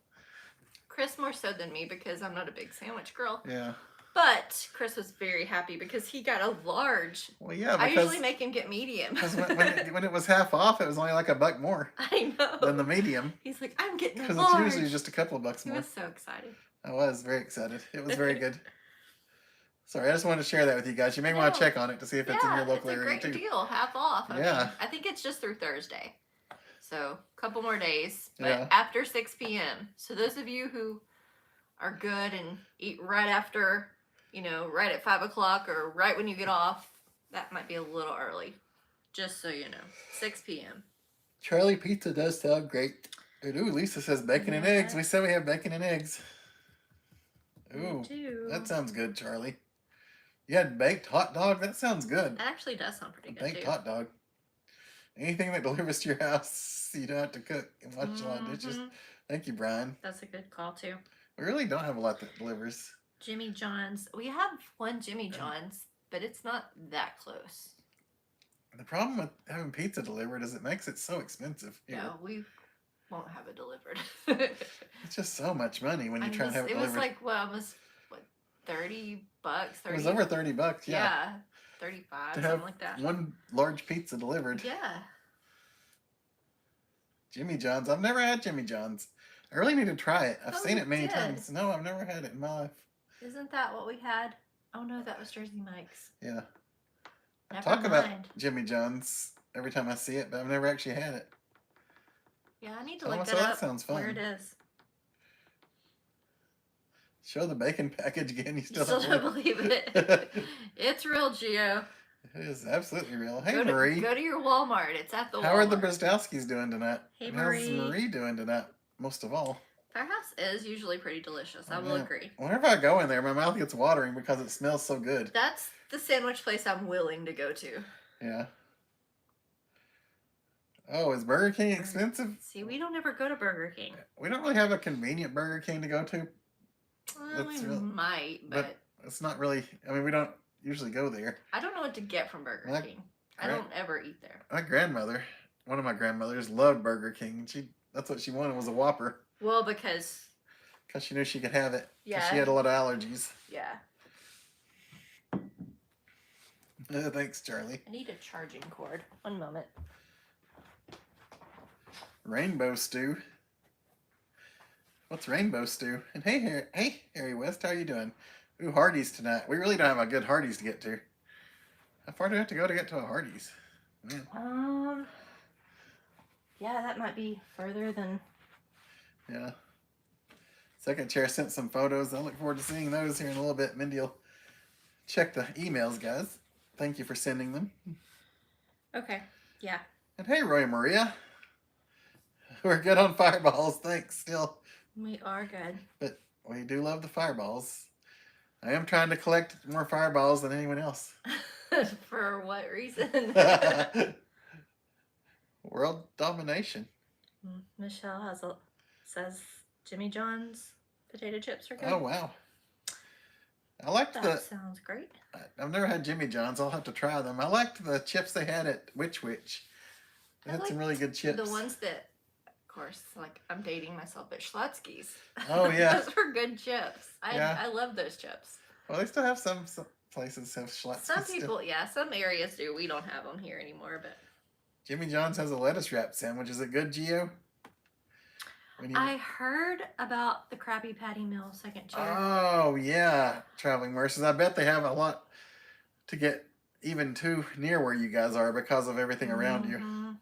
Chris more so than me because I'm not a big sandwich girl. Yeah. But Chris was very happy because he got a large. Well, yeah, I because usually make him get medium. when it was half off, it was only like $1 more I know. than the medium. He's like, I'm getting a Because large. it's usually just a couple of bucks He more. was so excited. I was very excited. It was very good. Sorry, I just wanted to share that with you guys. You may want to No. check on it to see if it's in your local it's a area great too. deal. Half off. Yeah. I think it's just through Thursday. So a couple more days. But Yeah. after 6 p.m. So those of you who are good and eat right after, right at 5 o'clock or right when you get off, that might be a little early. Just so you know. 6 p.m. Charlie Pizza does sound great. Ooh, Lisa says bacon and Yeah. eggs. We said we have bacon and eggs. Me Ooh, too. that sounds good, Charlie. You had baked hot dog? That sounds good. That actually does sound pretty A good baked too. hot dog. Anything that delivers to your house, you don't have to cook and wash a lot of dishes. Mhm. Thank you, Brian. That's a good call too. We really don't have a lot that delivers. Jimmy John's. We have one Jimmy John's, but it's not that close. The problem with having pizza delivered is it makes it so expensive. Here. No, we won't have it delivered. It's just so much money when you I mean, try to have it it was delivered. like almost what $30. 30, It was over $30. Yeah. yeah, 35, To something have like that. one large pizza delivered. Yeah. Jimmy John's. I've never had Jimmy John's. I really need to try it. I've Oh, seen you it many did. times. No, I've never had it in my life. Isn't that what we had? Oh no, that was Jersey Mike's. Yeah. I Never talk about mind. Jimmy John's every time I see it, but I've never actually had it. Yeah, I need to Oh, look so that that up. sounds Where fun. it is. Show the bacon package again. You You still, still don't don't believe believe it. It's real, Gio. It is absolutely real. Hey, Go Marie. to your Walmart. It's at the How Walmart. are the Brzdowskis doing tonight? Hey, And how's Marie. Marie doing tonight? Most of all. Firehouse is usually pretty delicious. I Oh, will yeah. agree. Whenever I go in there, my mouth gets watering because it smells so good. That's the sandwich place I'm willing to go to. Yeah. Oh, is Burger King expensive? See, we don't ever go to Burger King. We don't really have a convenient Burger King to go to. Well, we That's real- might, but It's not really. I mean, we don't usually go there. I don't know what to get from Burger Like, King. I right. don't ever eat there. My grandmother, one of my grandmothers, loved Burger King. And that's what she wanted was a Whopper Well, because because she knew she could have it. 'Cause Yeah. She had a lot of allergies. yeah, Thanks, Charlie. I need a charging cord. One moment. Rainbow stew. What's rainbow stew? And hey, Harry West, how you doing? Ooh, Hardee's tonight. We really don't have a good Hardee's to get to. How far do I have to go to get to a Hardee's? Man, Yeah, that might be further than. yeah. Second chair sent some photos. I look forward to seeing those here in a little bit. Mindy will check the emails, guys. Thank you for sending them. Okay. Yeah. And hey, Roy Maria. We're good on fireballs, thanks, still. We are good. But we do love the fireballs. I am trying to collect more fireballs than anyone else. For what reason? World domination. Michelle says Jimmy John's potato chips are good. Oh, wow. I liked That sounds great. I've never had Jimmy John's. I'll have to try them. I liked the chips they had at Witch Witch. They had some really good chips. The ones that, of course, like I'm dating myself, but Schlotzsky's. Oh, yeah. Those were good chips. I love those chips. Well, they still have some places have Schlotzsky. Some still. people, yeah, some areas do. We don't have them here anymore, but Jimmy John's has a lettuce wrap sandwich. Is it good, Gio? I heard about the Krabby Patty Meal second chair. Oh, yeah. Traveling Mercies. I bet they have a lot to get even too near where you guys are because of everything around you. Mhm.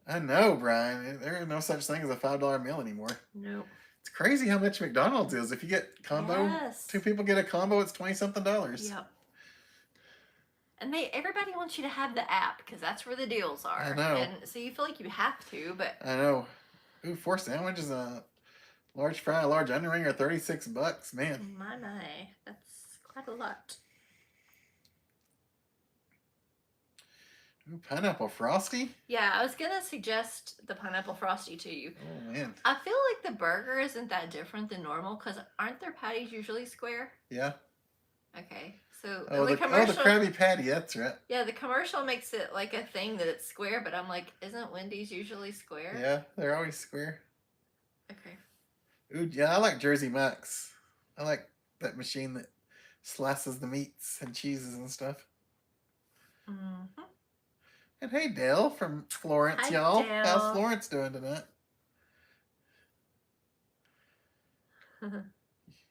I know, Brian. There is no such thing as a $5 meal anymore. Nope. It's crazy how much McDonald's is. If you get combo, Yes. two people get a combo, it's $20-something. Yep. And everybody wants you to have the app because that's where the deals are. I know. And so you feel like you have to, but I know. Ooh, 4 sandwiches, a large fry, a large onion ring are $36. Man. my, that's quite a lot. Ooh, pineapple frosty. Yeah, I was gonna suggest the pineapple frosty to you. Oh man. I feel like the burger isn't that different than normal because aren't their patties usually square? Yeah. Okay, so Oh, the the commercial. Krabby Patty. That's right. Yeah, the commercial makes it like a thing that it's square, but I'm like, isn't Wendy's usually square? Yeah, they're always square. Okay. Ooh, yeah, I like Jersey Mike's. I like that machine that slices the meats and cheeses and stuff. Mm-hmm. And hey, Dale from Florence, Hi, y'all. Dale. How's Florence doing tonight?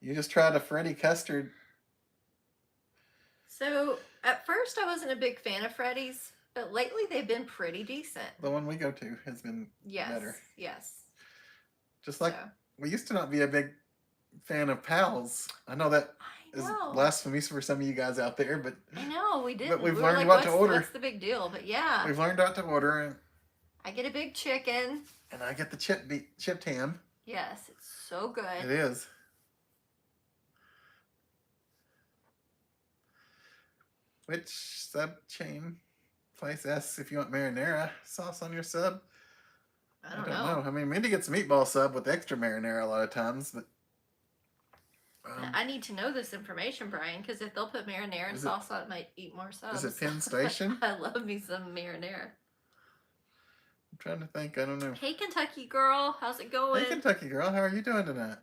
You just tried a Freddy custard. So at first I wasn't a big fan of Freddy's, but lately they've been pretty decent. The one we go to has been Yes. better. Yes. Just like So, we used to not be a big fan of Pals. I know that I is know. blasphemous for some of you guys out there, but I know we didn't. we've we learned were like, what to order. What's the big deal? But yeah, we've learned not to order. And I get a big chicken. And I get the chipped ham. Yes, it's so good. It is. Which sub chain place asks if you want marinara sauce on your sub? I don't know. I mean, Mindy gets a meatball sub with extra marinara a lot of times, but I need to know this information, Brian, because if they'll put marinara sauce on it, I might eat more subs. is it Penn Station? I love me some marinara. I'm trying to think. I don't know. Hey, Kentucky girl, how's it going? Hey, Kentucky girl, how are you doing tonight?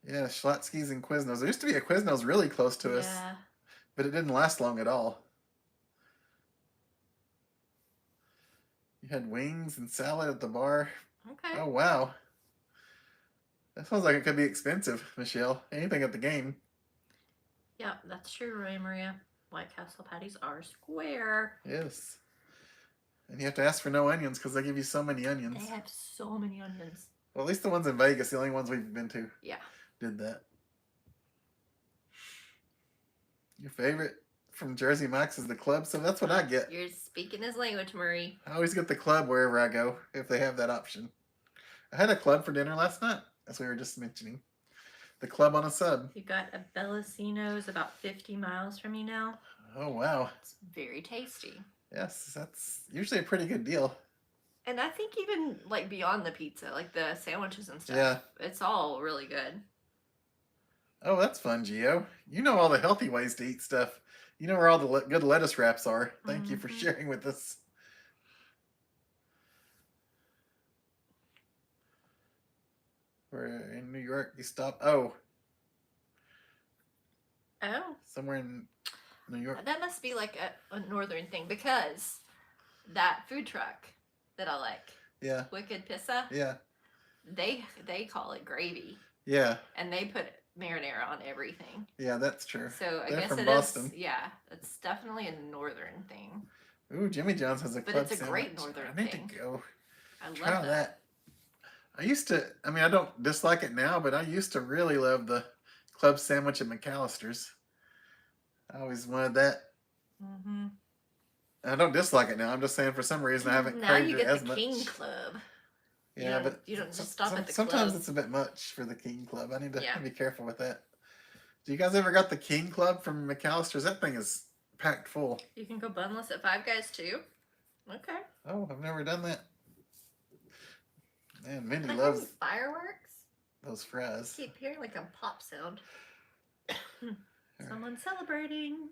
Yeah, Schlotsky's and Quiznos. There used to be a Quiznos really close to us, but it didn't last long at all. You had wings and salad at the bar. Okay. Oh, wow. That sounds like it could be expensive, Michelle. Anything at the game. Yeah, that's true, Roy Maria. White Castle patties are square. Yes. And you have to ask for no onions because they give you so many onions. They have so many onions. Well, at least the ones in Vegas, the only ones we've been to, did that. Your favorite from Jersey Mike's is the club, so that's what I get. You're speaking his language, Murray. I always get the club wherever I go, if they have that option. I had a club for dinner last night, as we were just mentioning. The club on a sub. You got a Bellacino's about 50 miles from you now. Oh, wow. It's very tasty. Yes, that's usually a pretty good deal. And I think even, like, beyond the pizza, like the sandwiches and stuff, yeah, it's all really good. Oh, that's fun, Gio. You know all the healthy ways to eat stuff. You know where all the good lettuce wraps are. Thank you for sharing with us. We're in New York. You stop. Oh. Somewhere in New York. That must be like a northern thing because that food truck that I like. Yeah. Wicked Pizza. Yeah. They call it gravy. Yeah. And they put marinara on everything. Yeah, that's true. So I guess from it Boston. is. Yeah, it's definitely a northern thing. Ooh, Jimmy John's has a club sandwich. But it's a great northern thing. I need to go. I love try that. I used to. I mean, I don't dislike it now, but I used to really love the club sandwich at McAllister's. I always wanted that. Mm-hmm. I don't dislike it now. I'm just saying for some reason I haven't craved it as much. Now you get the King Club. Yeah, but you don't just stop at the sometimes club. It's a bit much for the King Club. I need to be careful with that. Do you guys ever got the King Club from McAllister's? That thing is packed full. You can go bunless at Five Guys too. Okay. Oh, I've never done that. Man, Mindy loves fireworks. Those fries. I keep hearing like a pop sound. Someone's celebrating.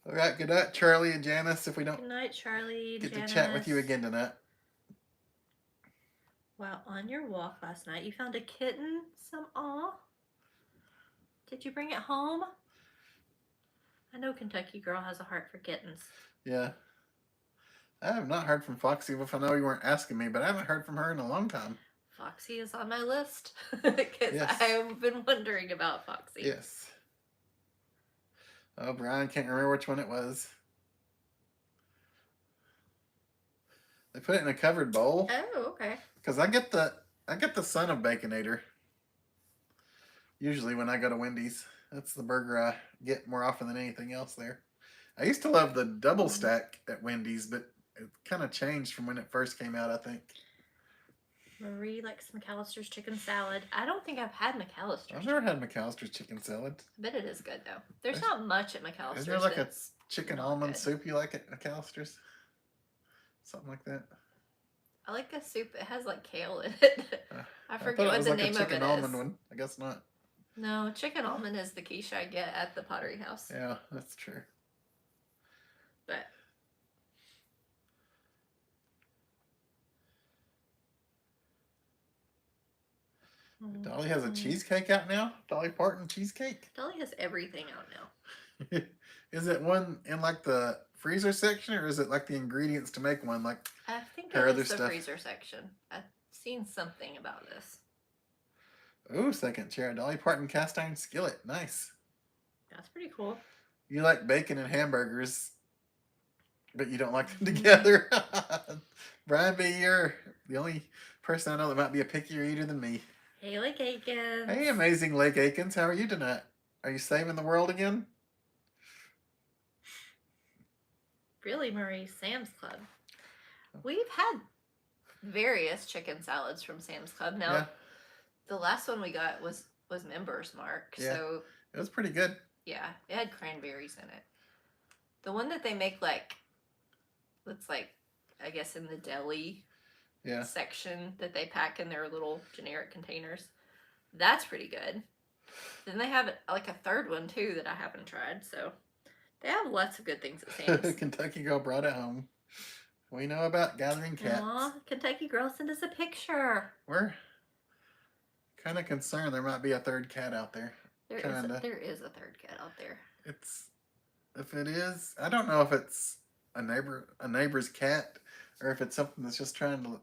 All right, good night, Charlie and Janice. If we don't good night, Charlie, get Janice. to chat with you again tonight. Wow, on your walk last night, you found a kitten. Some aw. Did you bring it home? I know Kentucky girl has a heart for kittens. Yeah. I have not heard from Foxy. If I know you weren't asking me, but I haven't heard from her in a long time. Foxy is on my list because I've been wondering about Foxy. Yes. Oh, Brian can't remember which one it was. They put it in a covered bowl. Oh, okay. Because I get the son of Baconator. Usually when I go to Wendy's, that's the burger I get more often than anything else there. I used to love the double stack at Wendy's, but it kind of changed from when it first came out, I think. Marie likes McAllister's chicken salad. I don't think I've had McAllister's. I've never had McAllister's chicken salad. I bet it is good, though. There's not much at McAllister's. Is there like a chicken almond soup you like at McAllister's? Something like that? I like a soup that has like kale in it. I forget what the name of it is. Chicken almond one. I guess not. No, chicken almond is the quiche I get at the Pottery House. Yeah, that's true. But Dolly has a cheesecake out now? Dolly Parton cheesecake? Dolly has everything out now. Is it one in like the freezer section, or is it like the ingredients to make one? Like I think her other it's the stuff? freezer section. I've seen something about this. Ooh, second chair. Dolly Parton cast iron skillet. Nice. That's pretty cool. You like bacon and hamburgers, but you don't like them together. Brian B., you're the only person I know that might be a pickier eater than me. Hey, Lake Aikens. Hey, amazing Lake Aikens. How are you tonight? Are you saving the world again? really, Marie, Sam's Club. We've had various chicken salads from Sam's Club. Now, Yeah, the last one we got was Members Mark. Yeah. So it was pretty good. yeah, it had cranberries in it. The one that they make like, that's like, I guess in the deli Yeah, section that they pack in their little generic containers, that's pretty good. Then they have like a third one too that I haven't tried. So they have lots of good things at Sam's. Kentucky girl brought it home. We know about gathering cats. Aw, Kentucky girl sent us a picture. We're kind of concerned there might be a third cat out there. There is a third cat out there. If it is, I don't know if it's a neighbor's cat, or if it's something that's just trying to.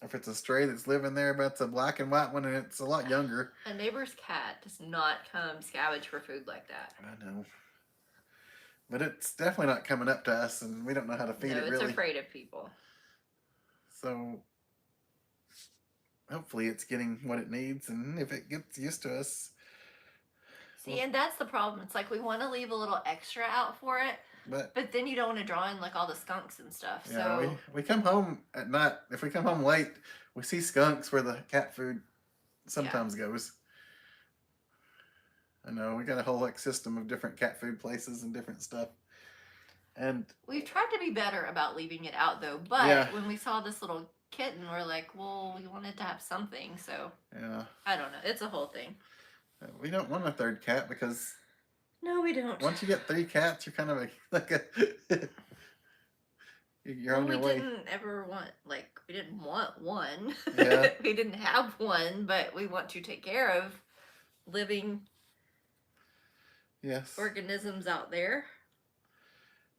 If it's a stray that's living there, but it's a black and white one and it's a lot younger. A neighbor's cat does not come scavenge for food like that. I know. But it's definitely not coming up to us, and we don't know how to feed it really. It's afraid of people. So hopefully it's getting what it needs, and if it gets used to us. See, and that's the problem. It's like we want to leave a little extra out for it, but then you don't want to draw in like all the skunks and stuff. Yeah, so we come home at night. If we come home late, we see skunks where the cat food sometimes goes. I know, we got a whole like system of different cat food places and different stuff. And we've tried to be better about leaving it out though, but when we saw this little kitten, we're like, well, we wanted to have something, so yeah. I don't know. It's a whole thing. We don't want a third cat because no, we don't. Once you get 3 cats, you're kind of like a you're on your way. We didn't want one. Yeah. We didn't have one, but we want to take care of living organisms out there.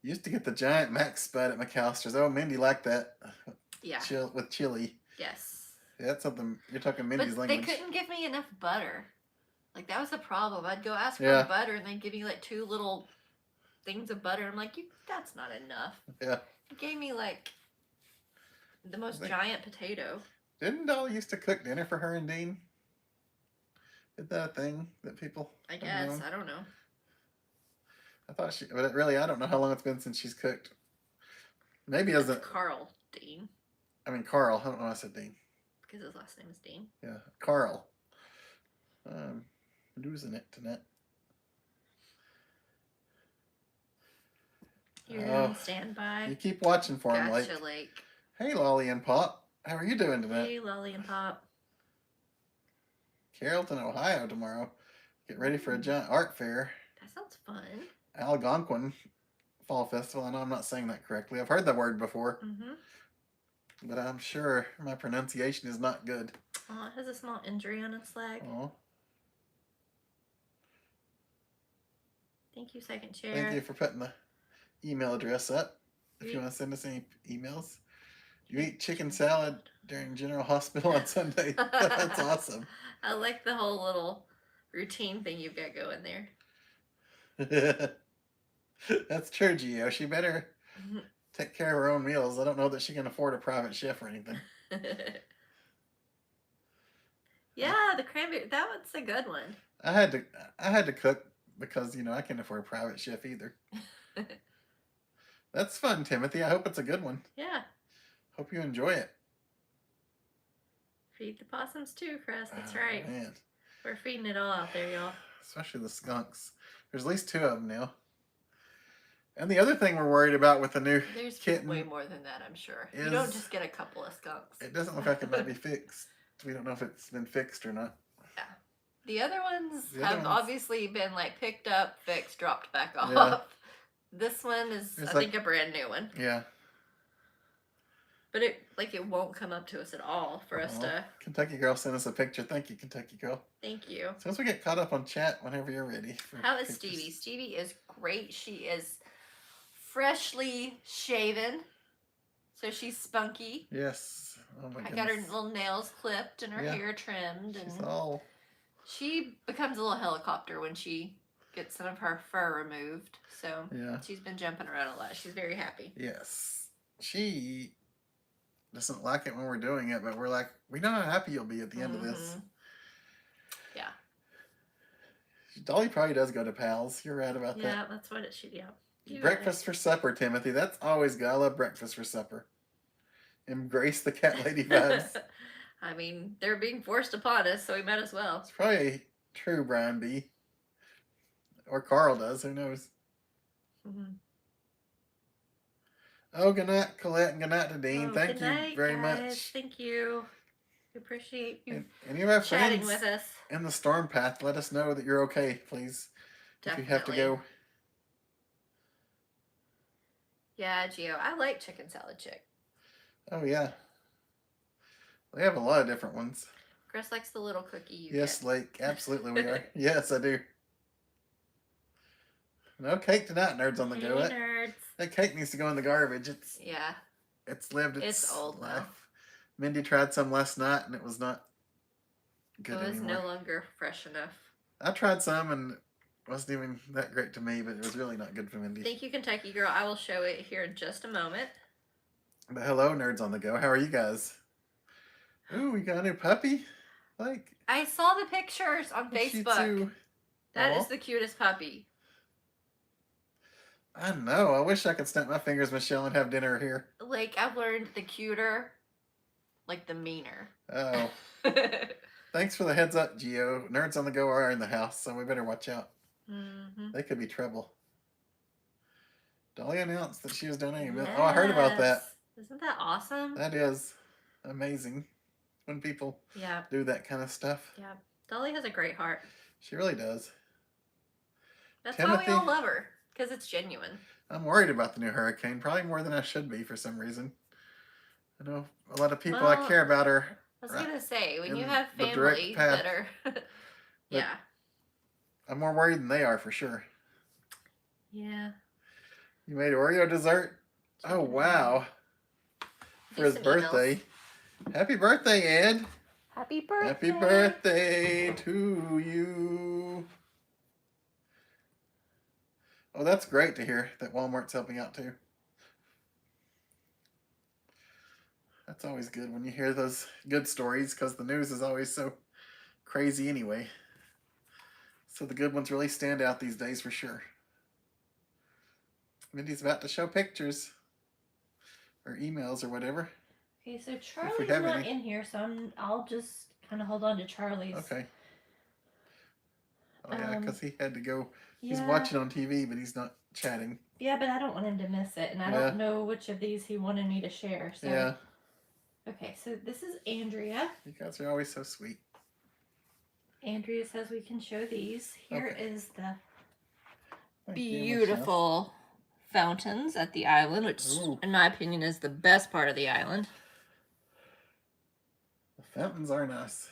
Used to get the giant Max Spud at McAllister's. Oh, Mindy liked that. Yeah. With chili. Yes. Yeah, that's something you're talking Mindy's but language. They couldn't give me enough butter. Like that was the problem. I'd go ask for butter and they'd give me like 2 little things of butter. I'm like, that's not enough. Yeah. It gave me like the most giant potato. Didn't Dolly used to cook dinner for her and Dean? Is that a thing that people? I guess. I don't know. I thought but really, I don't know how long it's been since she's cooked. Maybe as a Carl Dean. I mean Carl. I don't know why I said Dean. Because his last name is Dean. Yeah, Carl. Losing it tonight. You're on standby. You keep watching for him, Gotcha, Lake. Hey, Lolly and Pop. How are you doing tonight? Hey, Lolly and Pop. Carrollton, Ohio tomorrow. Get ready for a giant art fair. That sounds fun. Algonquin Fall Festival. I know I'm not saying that correctly. I've heard that word before. Mm-hmm. But I'm sure my pronunciation is not good. Oh, it has a small injury on its leg. Oh. Thank you, Second Chair. Thank you for putting the email address up. If you want to send us any emails. You eat chicken salad during General Hospital on Sunday. That's awesome. I like the whole little routine thing you've got going there. That's true, Gio. She better take care of her own meals. I don't know that she can afford a private chef or anything. Yeah, the cranberry. That one's a good one. I had to cook because I can't afford a private chef either. That's fun, Timothy. I hope it's a good one. Yeah. Hope you enjoy it. Feed the possums too, Chris. That's right. Man. We're feeding it all out there, y'all. Especially the skunks. There's at least 2 of them now. And the other thing we're worried about with the new kitten. There's way more than that, I'm sure. You don't just get a couple of skunks. It doesn't look like it might be fixed. We don't know if it's been fixed or not. Yeah. The other ones have obviously been like picked up, fixed, dropped back off. Yeah. This one is, It's I think, a brand new one. Yeah. But it won't come up to us at all for us to. Kentucky Girl sent us a picture. Thank you, Kentucky Girl. Thank you. So once we get caught up on chat, whenever you're ready. How is Stevie? Stevie is great. She is freshly shaven, so she's spunky. Yes. Oh my goodness. I got her little nails clipped and her hair trimmed, and she becomes a little helicopter when she gets some of her fur removed. So she's been jumping around a lot. She's very happy. Yes. She doesn't like it when we're doing it, but we're like, we know how happy you'll be at the end of this. Yeah. Dolly probably does go to pals. You're right about that. Yeah, that's what it should. Yeah. You got Breakfast for supper, Timothy. That's always good. I love breakfast for supper. Embrace the cat lady vibes. I mean, they're being forced upon us, so we might as well. It's probably true, Brian B. Or Carl does. Who knows? Mm-hmm. Oh, good night, Colette, and good night to Dean. Oh, Thank good you night, very guys. much. Thank you. We appreciate you And you have chatting friends with us. in the storm path. Let us know that you're okay, please. Definitely. If you have to go. Yeah, Gio, I like chicken salad chick. Oh, yeah. They have a lot of different ones. Chris likes the little cookie you Yes, get. Lake. Absolutely we are. Yes, I do. No cake tonight, nerds on the go. Hey, nerds. That cake needs to go in the garbage. It's lived its old life. now. Mindy tried some last night and it was not good It was anymore. no longer fresh enough. I tried some and it wasn't even that great to me, but it was really not good for Mindy. Thank you, Kentucky Girl. I will show it here in just a moment. But hello, nerds on the go. How are you guys? Ooh, we got a new puppy. Like, I saw the pictures on Facebook. That is the cutest puppy. I know. I wish I could snap my fingers, Michelle, and have dinner here. Like, I've learned the cuter, like the meaner. Oh. Thanks for the heads up, Gio. Nerds on the go are in the house, so we better watch out. Mm-hmm. They could be trouble. Dolly announced that she was donating. Yes. Oh, I heard about that. Isn't that awesome? That is amazing when people do that kind of stuff. Yeah. Dolly has a great heart. She really does. That's why we all love her, because it's genuine. I'm worried about the new hurricane, probably more than I should be for some reason. I know a lot of people I care about are... I was going to say, when you have family that are... yeah. I'm more worried than they are, for sure. Yeah. You made Oreo dessert? Oh, wow. For his birthday. Emails. Happy birthday, Ed. Happy birthday. Happy birthday to you. Oh, that's great to hear that Walmart's helping out, too. That's always good when you hear those good stories, because the news is always so crazy anyway. So the good ones really stand out these days for sure. Mindy's about to show pictures. Or emails or whatever. Okay, so Charlie's not in here, so I'll just kind of hold on to Charlie's. Okay. Oh, yeah, because he had to go. He's watching on TV, but he's not chatting. Yeah, but I don't want him to miss it, and I don't know which of these he wanted me to share. So. Yeah. Okay, so this is Andrea. You guys are always so sweet. Andrea says we can show these. Here is the Thank beautiful fountains at the island, which in my opinion is the best part of the island. The fountains are nice.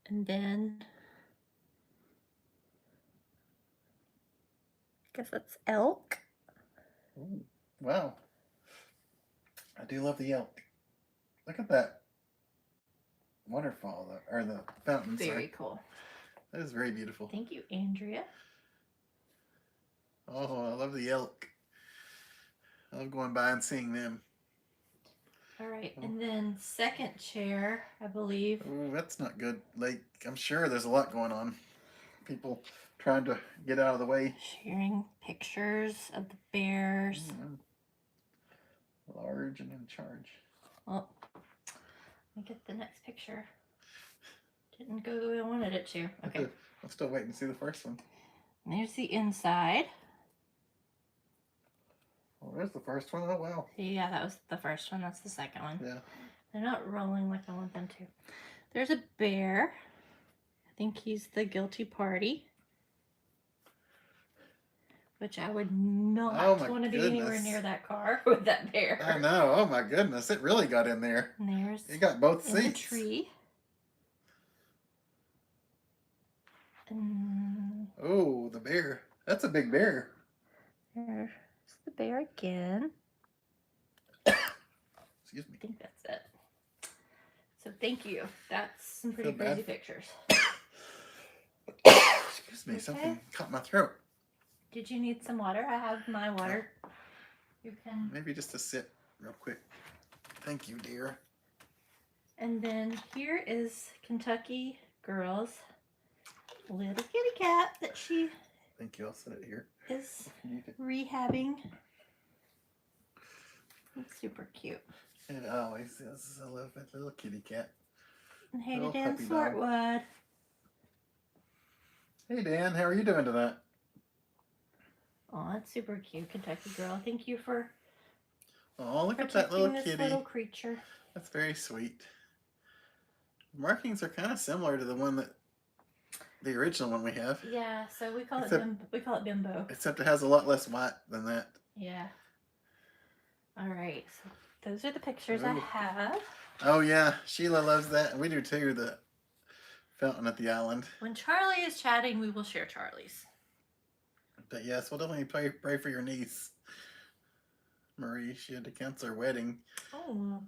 And then I guess that's elk. Ooh, wow. I do love the elk. Look at that waterfall, or the fountain. Very cool. That is very beautiful. Thank you, Andrea. Oh, I love the elk. I love going by and seeing them. All right, and then second chair, I believe. Oh, that's not good. Like, I'm sure there's a lot going on. People trying to get out of the way. Sharing pictures of the bears. Large and in charge. Well, let me get the next picture. Didn't go the way I wanted it to. Okay. I'm still waiting to see the first one. And there's the inside. Oh, there's the first one. Oh, wow. Yeah, that was the first one. That's the second one. Yeah. They're not rolling like I want them to. There's a bear. I think he's the guilty party. Which I would not want to be anywhere near that car with that bear. I know. Oh, my goodness. It really got in there. And there's it got both seats. The tree. And oh, the bear. That's a big bear. There's the bear again. Excuse me. I think that's it. So thank you. That's some pretty crazy pictures. Excuse me. Okay. Something caught my throat. Did you need some water? I have my water. You can... Maybe just a sip real quick. Thank you, dear. And then here is Kentucky Girl's little kitty cat that she Thank you. I'll set it here. is You can- rehabbing. It's super cute. It always is. I love that little kitty cat. And hey to Little Dan puppy dog. Swartwood. Hey Dan, how are you doing tonight? Oh, that's super cute, Kentucky girl. Thank you for Oh, look at that protecting little this kitty. little creature. That's very sweet. Markings are kind of similar to the original one we have, Yeah, so we call Except- it bimbo. except it has a lot less white than that. Yeah. All right. So those are the pictures I Ooh. have. Oh yeah, Sheila loves that, and we do too. The fountain at the island. When Charlie is chatting, we will share Charlie's. But yes, we'll definitely pray for your niece, Marie. She had to cancel her wedding. Oh,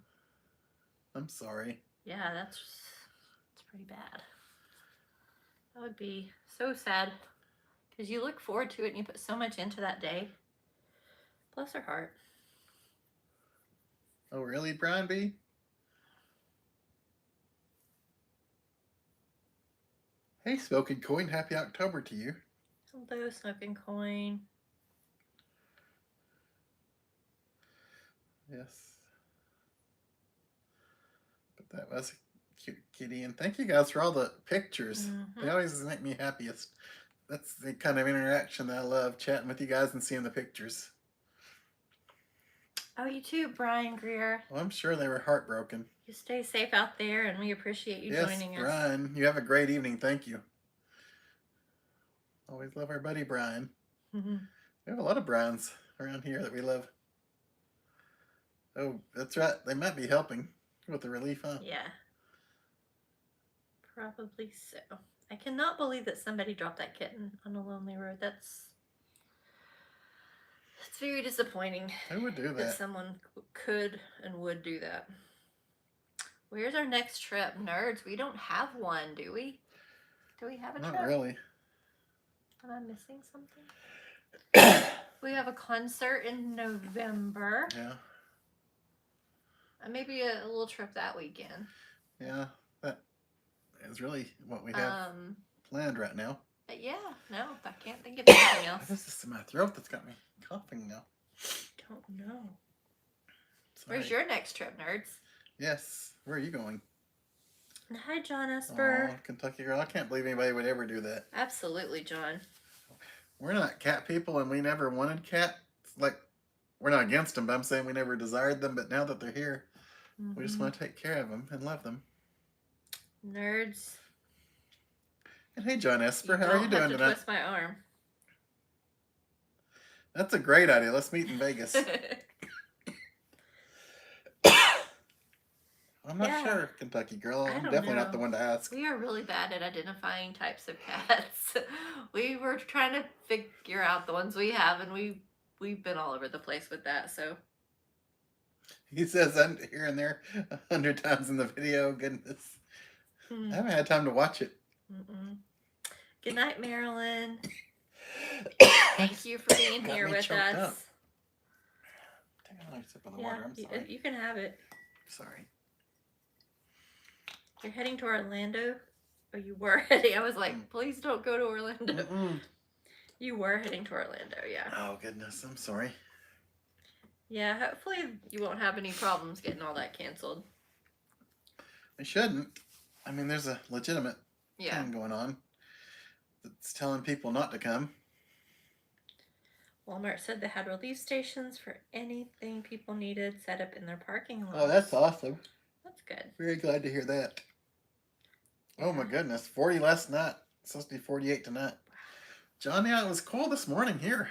I'm sorry. yeah, that's pretty bad. That would be so sad because you look forward to it and you put so much into that day. Bless her heart. Oh really, Brian B? Hey, Smoking Coin. Happy October to you. Hello, Smoking Coin. Yes. But that was a cute kitty. And thank you guys for all the pictures. They Mhm. always make me happiest. That's the kind of interaction that I love, chatting with you guys and seeing the pictures. Oh, you too, Brian Greer. Well, I'm sure they were heartbroken. You stay safe out there, and we appreciate you Yes, joining us. Brian, you have a great evening. Thank you. Always love our buddy Brian. Mhm. We have a lot of Brians around here that we love. Oh, that's right. They might be helping with the relief, huh? Yeah. Probably so. I cannot believe that somebody dropped that kitten on a lonely road. That's very disappointing Who would do that that? someone could and would do that. Where's our next trip, nerds? We don't have one, do we? Do we have a Not trip? really. Am I missing something? We have a concert in November. Yeah. And maybe a little trip that weekend. Yeah. That is really what we have planned right now. But yeah, no, I can't think of anything What else. is this in my throat that's got me coughing now? Don't know. Sorry. Where's your next trip, nerds? Yes. Where are you going? And hi, John Esper. Oh, Kentucky girl. I can't believe anybody would ever do that. Absolutely, John. We're not cat people, and we never wanted cats. Like, we're not against them, but I'm saying we never desired them. But now that they're here, we just Mhm. want to take care of them and love them. Nerds. And hey, John Esper, how are don't you doing have to tonight? twist my arm. That's a great idea. Let's meet in Vegas. I'm not Yeah. sure, Kentucky girl. I I'm don't definitely not know. the one to ask. We are really bad at identifying types of cats. We were trying to figure out the ones we have, and we've been all over the place with that. So He says here and there 100 times in the video. Goodness. hmm. I haven't had time to watch it. Mm-mm. Good night, Marilyn. Thank you for being Got here me with choked us. up. Take another sip of the Yeah, water. I'm sorry. you can have it. Sorry. You're heading to Orlando? Oh, you were heading. I was like, please don't go to Orlando. Mm-mm. You were heading to Orlando, yeah. Oh, goodness. I'm sorry. Yeah, hopefully you won't have any problems getting all that canceled. I shouldn't. I mean, there's a legitimate Yeah. thing going on that's telling people not to come. Walmart said they had relief stations for anything people needed set up in their parking lots. Oh, that's awesome. That's good. Very glad to hear that. Oh, my Yeah. goodness. 40 last night. It's supposed to be 48 tonight. John, yeah, it was cool this morning here.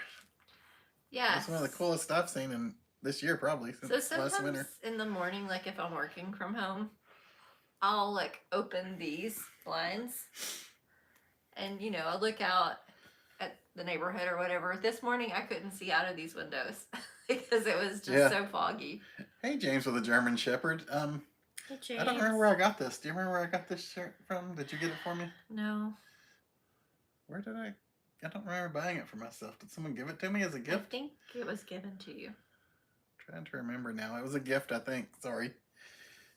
Yeah. It's one of the coolest I've seen in this year, probably, since So last sometimes winter. in the morning, like if I'm working from home, I'll like open these blinds and I look out at the neighborhood or whatever. This morning I couldn't see out of these windows because it was just Yeah. so foggy. Hey, James with a German Shepherd. Hey, James. I don't remember where I got this. Do you remember where I got this shirt from? Did you get it for me? No. Where did I don't remember buying it for myself. Did someone give it to me as a I gift? think it was given to you. Trying to remember now. It was a gift, I think. Sorry.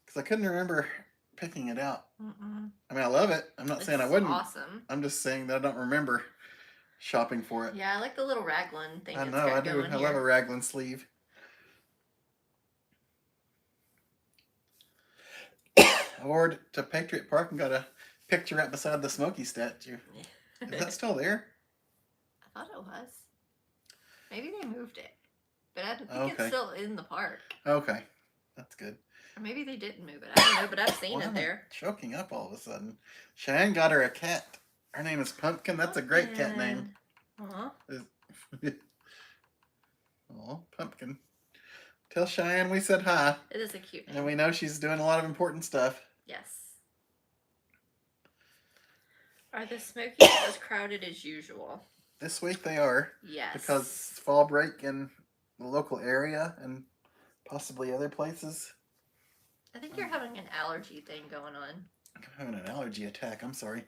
Because I couldn't remember picking it out. Mm-mm. I mean, I love it. I'm not saying I It's wouldn't. awesome. I'm just saying that I don't remember shopping for it. Yeah, I like the little raglan thing. I it's know, got I do. going I love a here. raglan sleeve. I ordered to Patriot Park and got a picture right beside the Smokey statue. Is that still there? I thought it was. Maybe they moved it, but I think Okay. it's still in the park. Okay, that's good. Or maybe they didn't move it. I don't know, but I've seen Well, it there. Choking up all of a sudden. Cheyenne got her a cat. Her name is Pumpkin. That's a great cat name. Aw. Oh, Pumpkin. Tell Cheyenne we said hi. It is a cute name. And we know she's doing a lot of important stuff. Yes. Are the Smokies as crowded as usual? This week they are. Yes. Because it's fall break in the local area and possibly other places. I think you're having an allergy thing going on. I'm having an allergy attack. I'm sorry.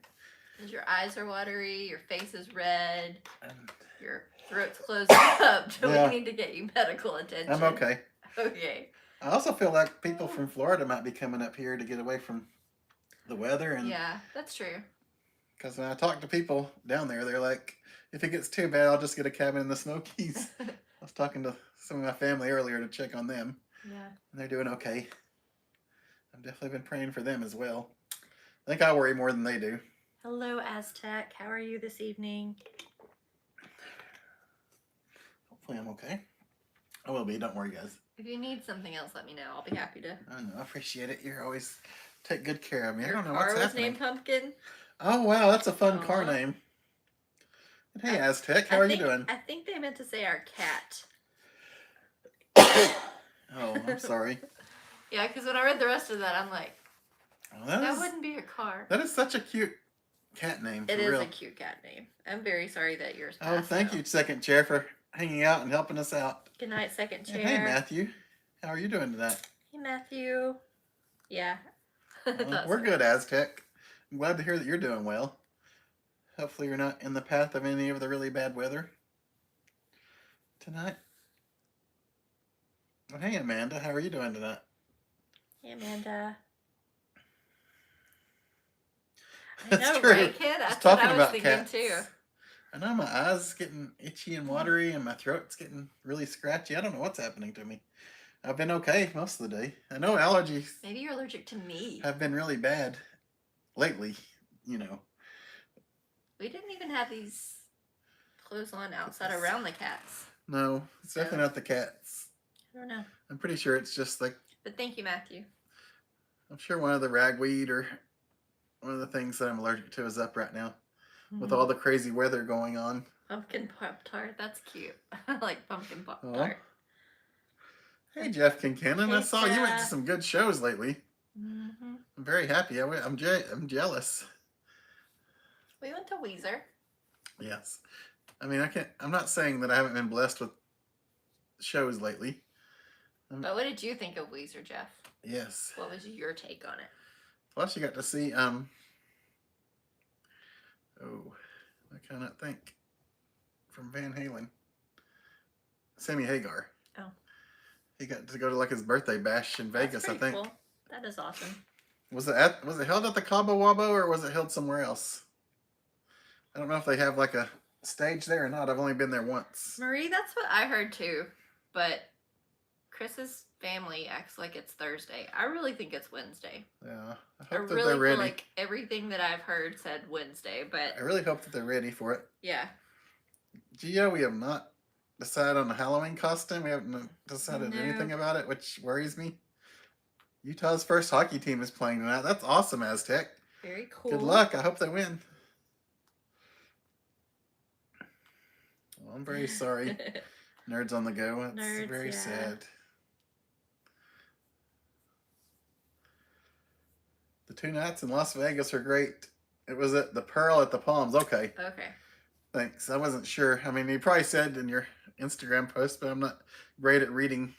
Because your eyes are watery, your face is red, And your throat's closing up. Yeah. We need to get you medical attention. I'm okay. Okay. I also feel like people from Florida might be coming up here to get away from the weather. And Yeah, that's true. because when I talk to people down there, they're like, if it gets too bad, I'll just get a cabin in the Smokies. I was talking to some of my family earlier to check on them. Yeah. And they're doing okay. I've definitely been praying for them as well. I think I worry more than they do. Hello, Aztec. How are you this evening? Hopefully I'm okay. I will be. Don't worry, guys. If you need something else, let me know. I'll be happy to. I know. I appreciate it. You're always take good care of me. I Your don't know car what's was happening. named Pumpkin. Oh, wow. That's a fun car Aw. name. And hey, Aztec. How are you doing? I think they meant to say our cat. Oh, I'm sorry. Yeah, because when I read the rest of that, I'm like, Well, that wouldn't be a car. that is such a cute cat name. For It is real. a cute cat name. I'm very sorry that yours Oh, passed. thank though. you, second chair, for hanging out and helping us out. Good night, second chair. And hey, Matthew. How are you doing tonight? Hey, Matthew. Yeah. Well, That's we're right. good, Aztec. I'm glad to hear that you're doing well. Hopefully you're not in the path of any of the really bad weather tonight. Well, hey, Amanda. How are you doing tonight? Hey, Amanda. I That's know, true. right, kid? Just That's what talking I was about thinking, cats. too. I know my eyes getting itchy and watery and my throat's getting really scratchy. I don't know what's happening to me. I've been okay most of the day. I know allergies Maybe you're allergic to me. have been really bad lately, you know. We didn't even have these clothes on outside around the cats. No, it's definitely not the cats. I don't know. I'm pretty sure it's just like, But thank you, Matthew. I'm sure one of the ragweed or one of the things that I'm allergic to is up right now Mm-hmm. with all the crazy weather going on. Pumpkin Pop-Tart. That's cute. I like pumpkin Oh. Pop-Tart. Hey, Jeff Kincannon. I Hey, saw you went to Jeff. some good shows lately. Mm-hmm. I'm very happy. I'm jealous. We went to Weezer. Yes. I mean, I'm not saying that I haven't been blessed with shows lately. But what did you think of Weezer, Jeff? Yes. What was your take on it? Plus, you got to see, I cannot think. From Van Halen. Sammy Hagar. Oh. He got to go to like his birthday bash in Vegas, I That's think. pretty cool. That is awesome. Was it held at the Cabo Wabo or was it held somewhere else? I don't know if they have like a stage there or not. I've only been there once. Marie, that's what I heard too. But Chris's family acts like it's Thursday. I really think it's Wednesday. Yeah. I I hope that really they're feel ready. like everything that I've heard said Wednesday, but I really hope that they're ready for it. yeah. Gio, we have not decided on a Halloween costume. We haven't decided No. anything about it, which worries me. Utah's first hockey team is playing tonight. That's awesome, Aztec. Very cool. Good luck. I hope they win. Well, I'm very sorry. Nerds on the go. That's Nerds, very yeah. sad. The 2 nights in Las Vegas are great. It was at the Pearl at the Palms. Okay. Okay. Thanks. I wasn't sure. I mean, you probably said in your Instagram post, but I'm not great at reading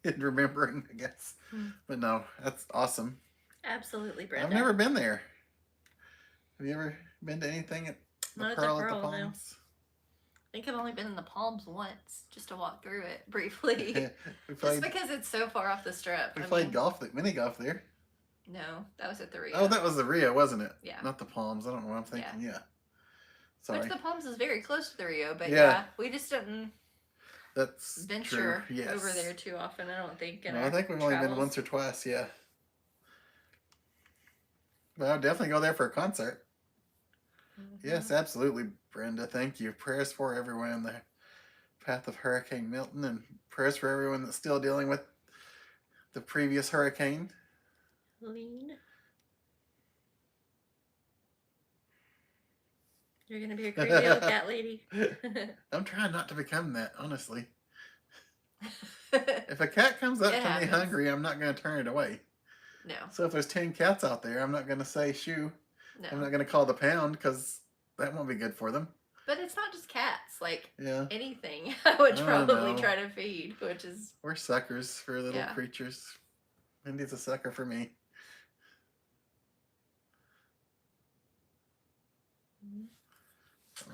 and remembering, I guess. Hmm. But no, that's awesome. Absolutely, Brenda. I've never been there. Have you ever been to anything at the Not at the Pearl at the Pearl, no. Palms? I think I've only been in the Palms once, just to walk through it briefly. we Just played, because it's so far off the strip. we I played mean, golf, mini golf there. No, that was at the Rio. Oh, that was the Rio, wasn't it? Yeah. Not the Palms. I don't know what I'm thinking. Yeah. Sorry. Which the Palms is very close to the Rio, but Yeah. yeah, we just didn't That's venture true. Yes. over there too often. I don't think. In No, our I think we've only been travels. once or twice. Yeah. But I'll definitely go there for a concert. Mhm. Yes, absolutely, Brenda. Thank you. Prayers for everyone in the path of Hurricane Milton, and prayers for everyone that's still dealing with the previous hurricane. Lean. You're gonna be a crazy old cat lady. I'm trying not to become that, honestly. If a cat comes up It to me happens. hungry, I'm not going to turn it away. No, So if there's 10 cats out there, I'm not going to say shoo. I'm no. not going to call the pound because that won't be good for them. But it's not just cats. Like Yeah. anything, I would I probably know. try to feed, which is We're suckers for little Yeah. creatures. Mindy's a sucker for me. So,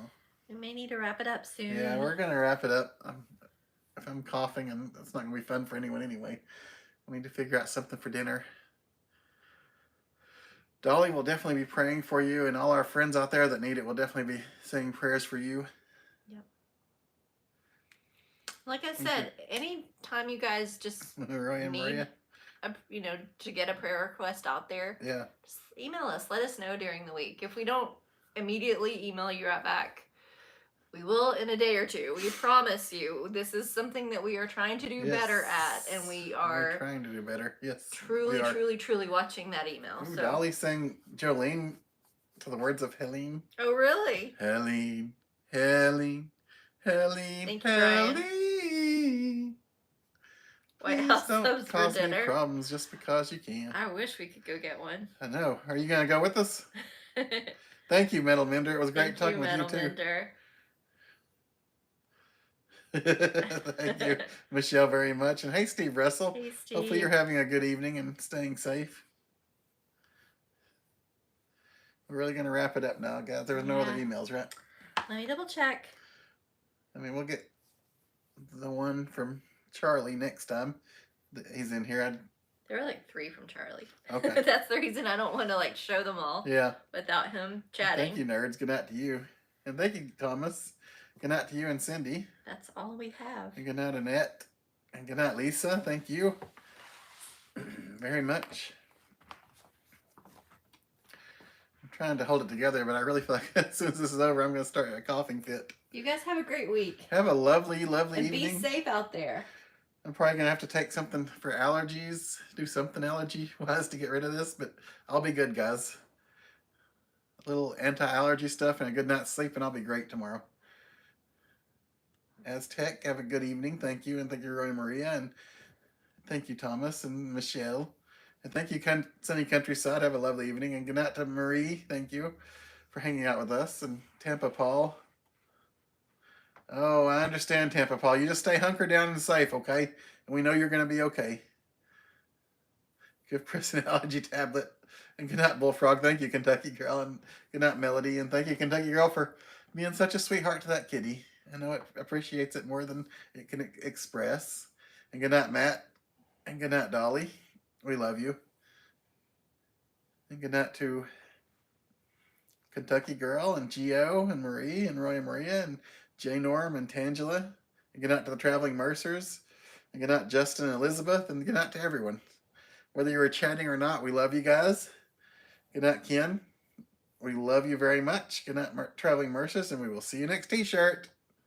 we may need to wrap it up soon. yeah, we're going to wrap it up. If I'm coughing, and it's not going to be fun for anyone anyway. We need to figure out something for dinner. Dolly will definitely be praying for you, and all our friends out there that need it will definitely be saying prayers for you. Like I said, anytime you guys just Roy and need Maria. to get a prayer request out there, Yeah. just email us. Let us know during the week. If we don't immediately email you right back, we will in a day or two. We promise you. This is something that we are trying to do better at, and we We're are trying to do better. Yes. truly, we are. truly watching that email. Ooh, So, Dolly sang Jolene to the words of Helene. oh really? Helene, Helene, Helene, Thank you, Brian. Helene. White Please House don't subs for cause me dinner. problems just because you can. I wish we could go get one. I know. Are you going to go with us? Thank you, Metal Mender. It was great talking with you, Metal too. Mender. Thank you, Michelle, very much. And hey, Steve Russell. Hey, Steve. Hopefully you're having a good evening and staying safe. We're really going to wrap it up now, guys. There was no other Yeah. emails, right? Let me double check. I mean, we'll get the one from Charlie next time. He's in here. There were like 3 from Charlie. Okay. That's the reason I don't want to like show them all Yeah. without him chatting. Thank you, nerds. Good night to you. And thank you, Thomas. Good night to you and Cindy. That's all we have. And good night, Annette. And good night, Lisa. Thank you very much. I'm trying to hold it together, but I really feel like as soon as this is over, I'm going to start a coughing fit. You guys have a great week. Have a lovely, lovely And evening. be safe out there. I'm probably going to have to take something for allergies, do something allergy-wise to get rid of this, but I'll be good, guys. A little anti-allergy stuff and a good night's sleep, and I'll be great tomorrow. Aztec, have a good evening. Thank you, and thank you, Roy Maria, and thank you, Thomas and Michelle. And thank you, Sunny Countryside. Have a lovely evening, and good night to Marie. Thank you for hanging out with us. And Tampa Paul. Oh, I understand, Tampa Paul. You just stay hunkered down and safe, okay? And we know you're going to be okay. Give Chris an allergy tablet. And good night, Bullfrog. Thank you, Kentucky Girl. And good night, Melody. And thank you, Kentucky Girl, for being such a sweetheart to that kitty. I know it appreciates it more than it can express. And good night, Matt. And good night, Dolly. We love you. And good night to Kentucky Girl and Gio and Marie and Roy and Maria and J Norm and Tangela. And good night to the Traveling Mercers. And good night, Justin and Elizabeth. And good night to everyone. Whether you were chatting or not, we love you guys. Good night, Ken. We love you very much. Good night, Traveling Mercers. And we will see you next t-shirt.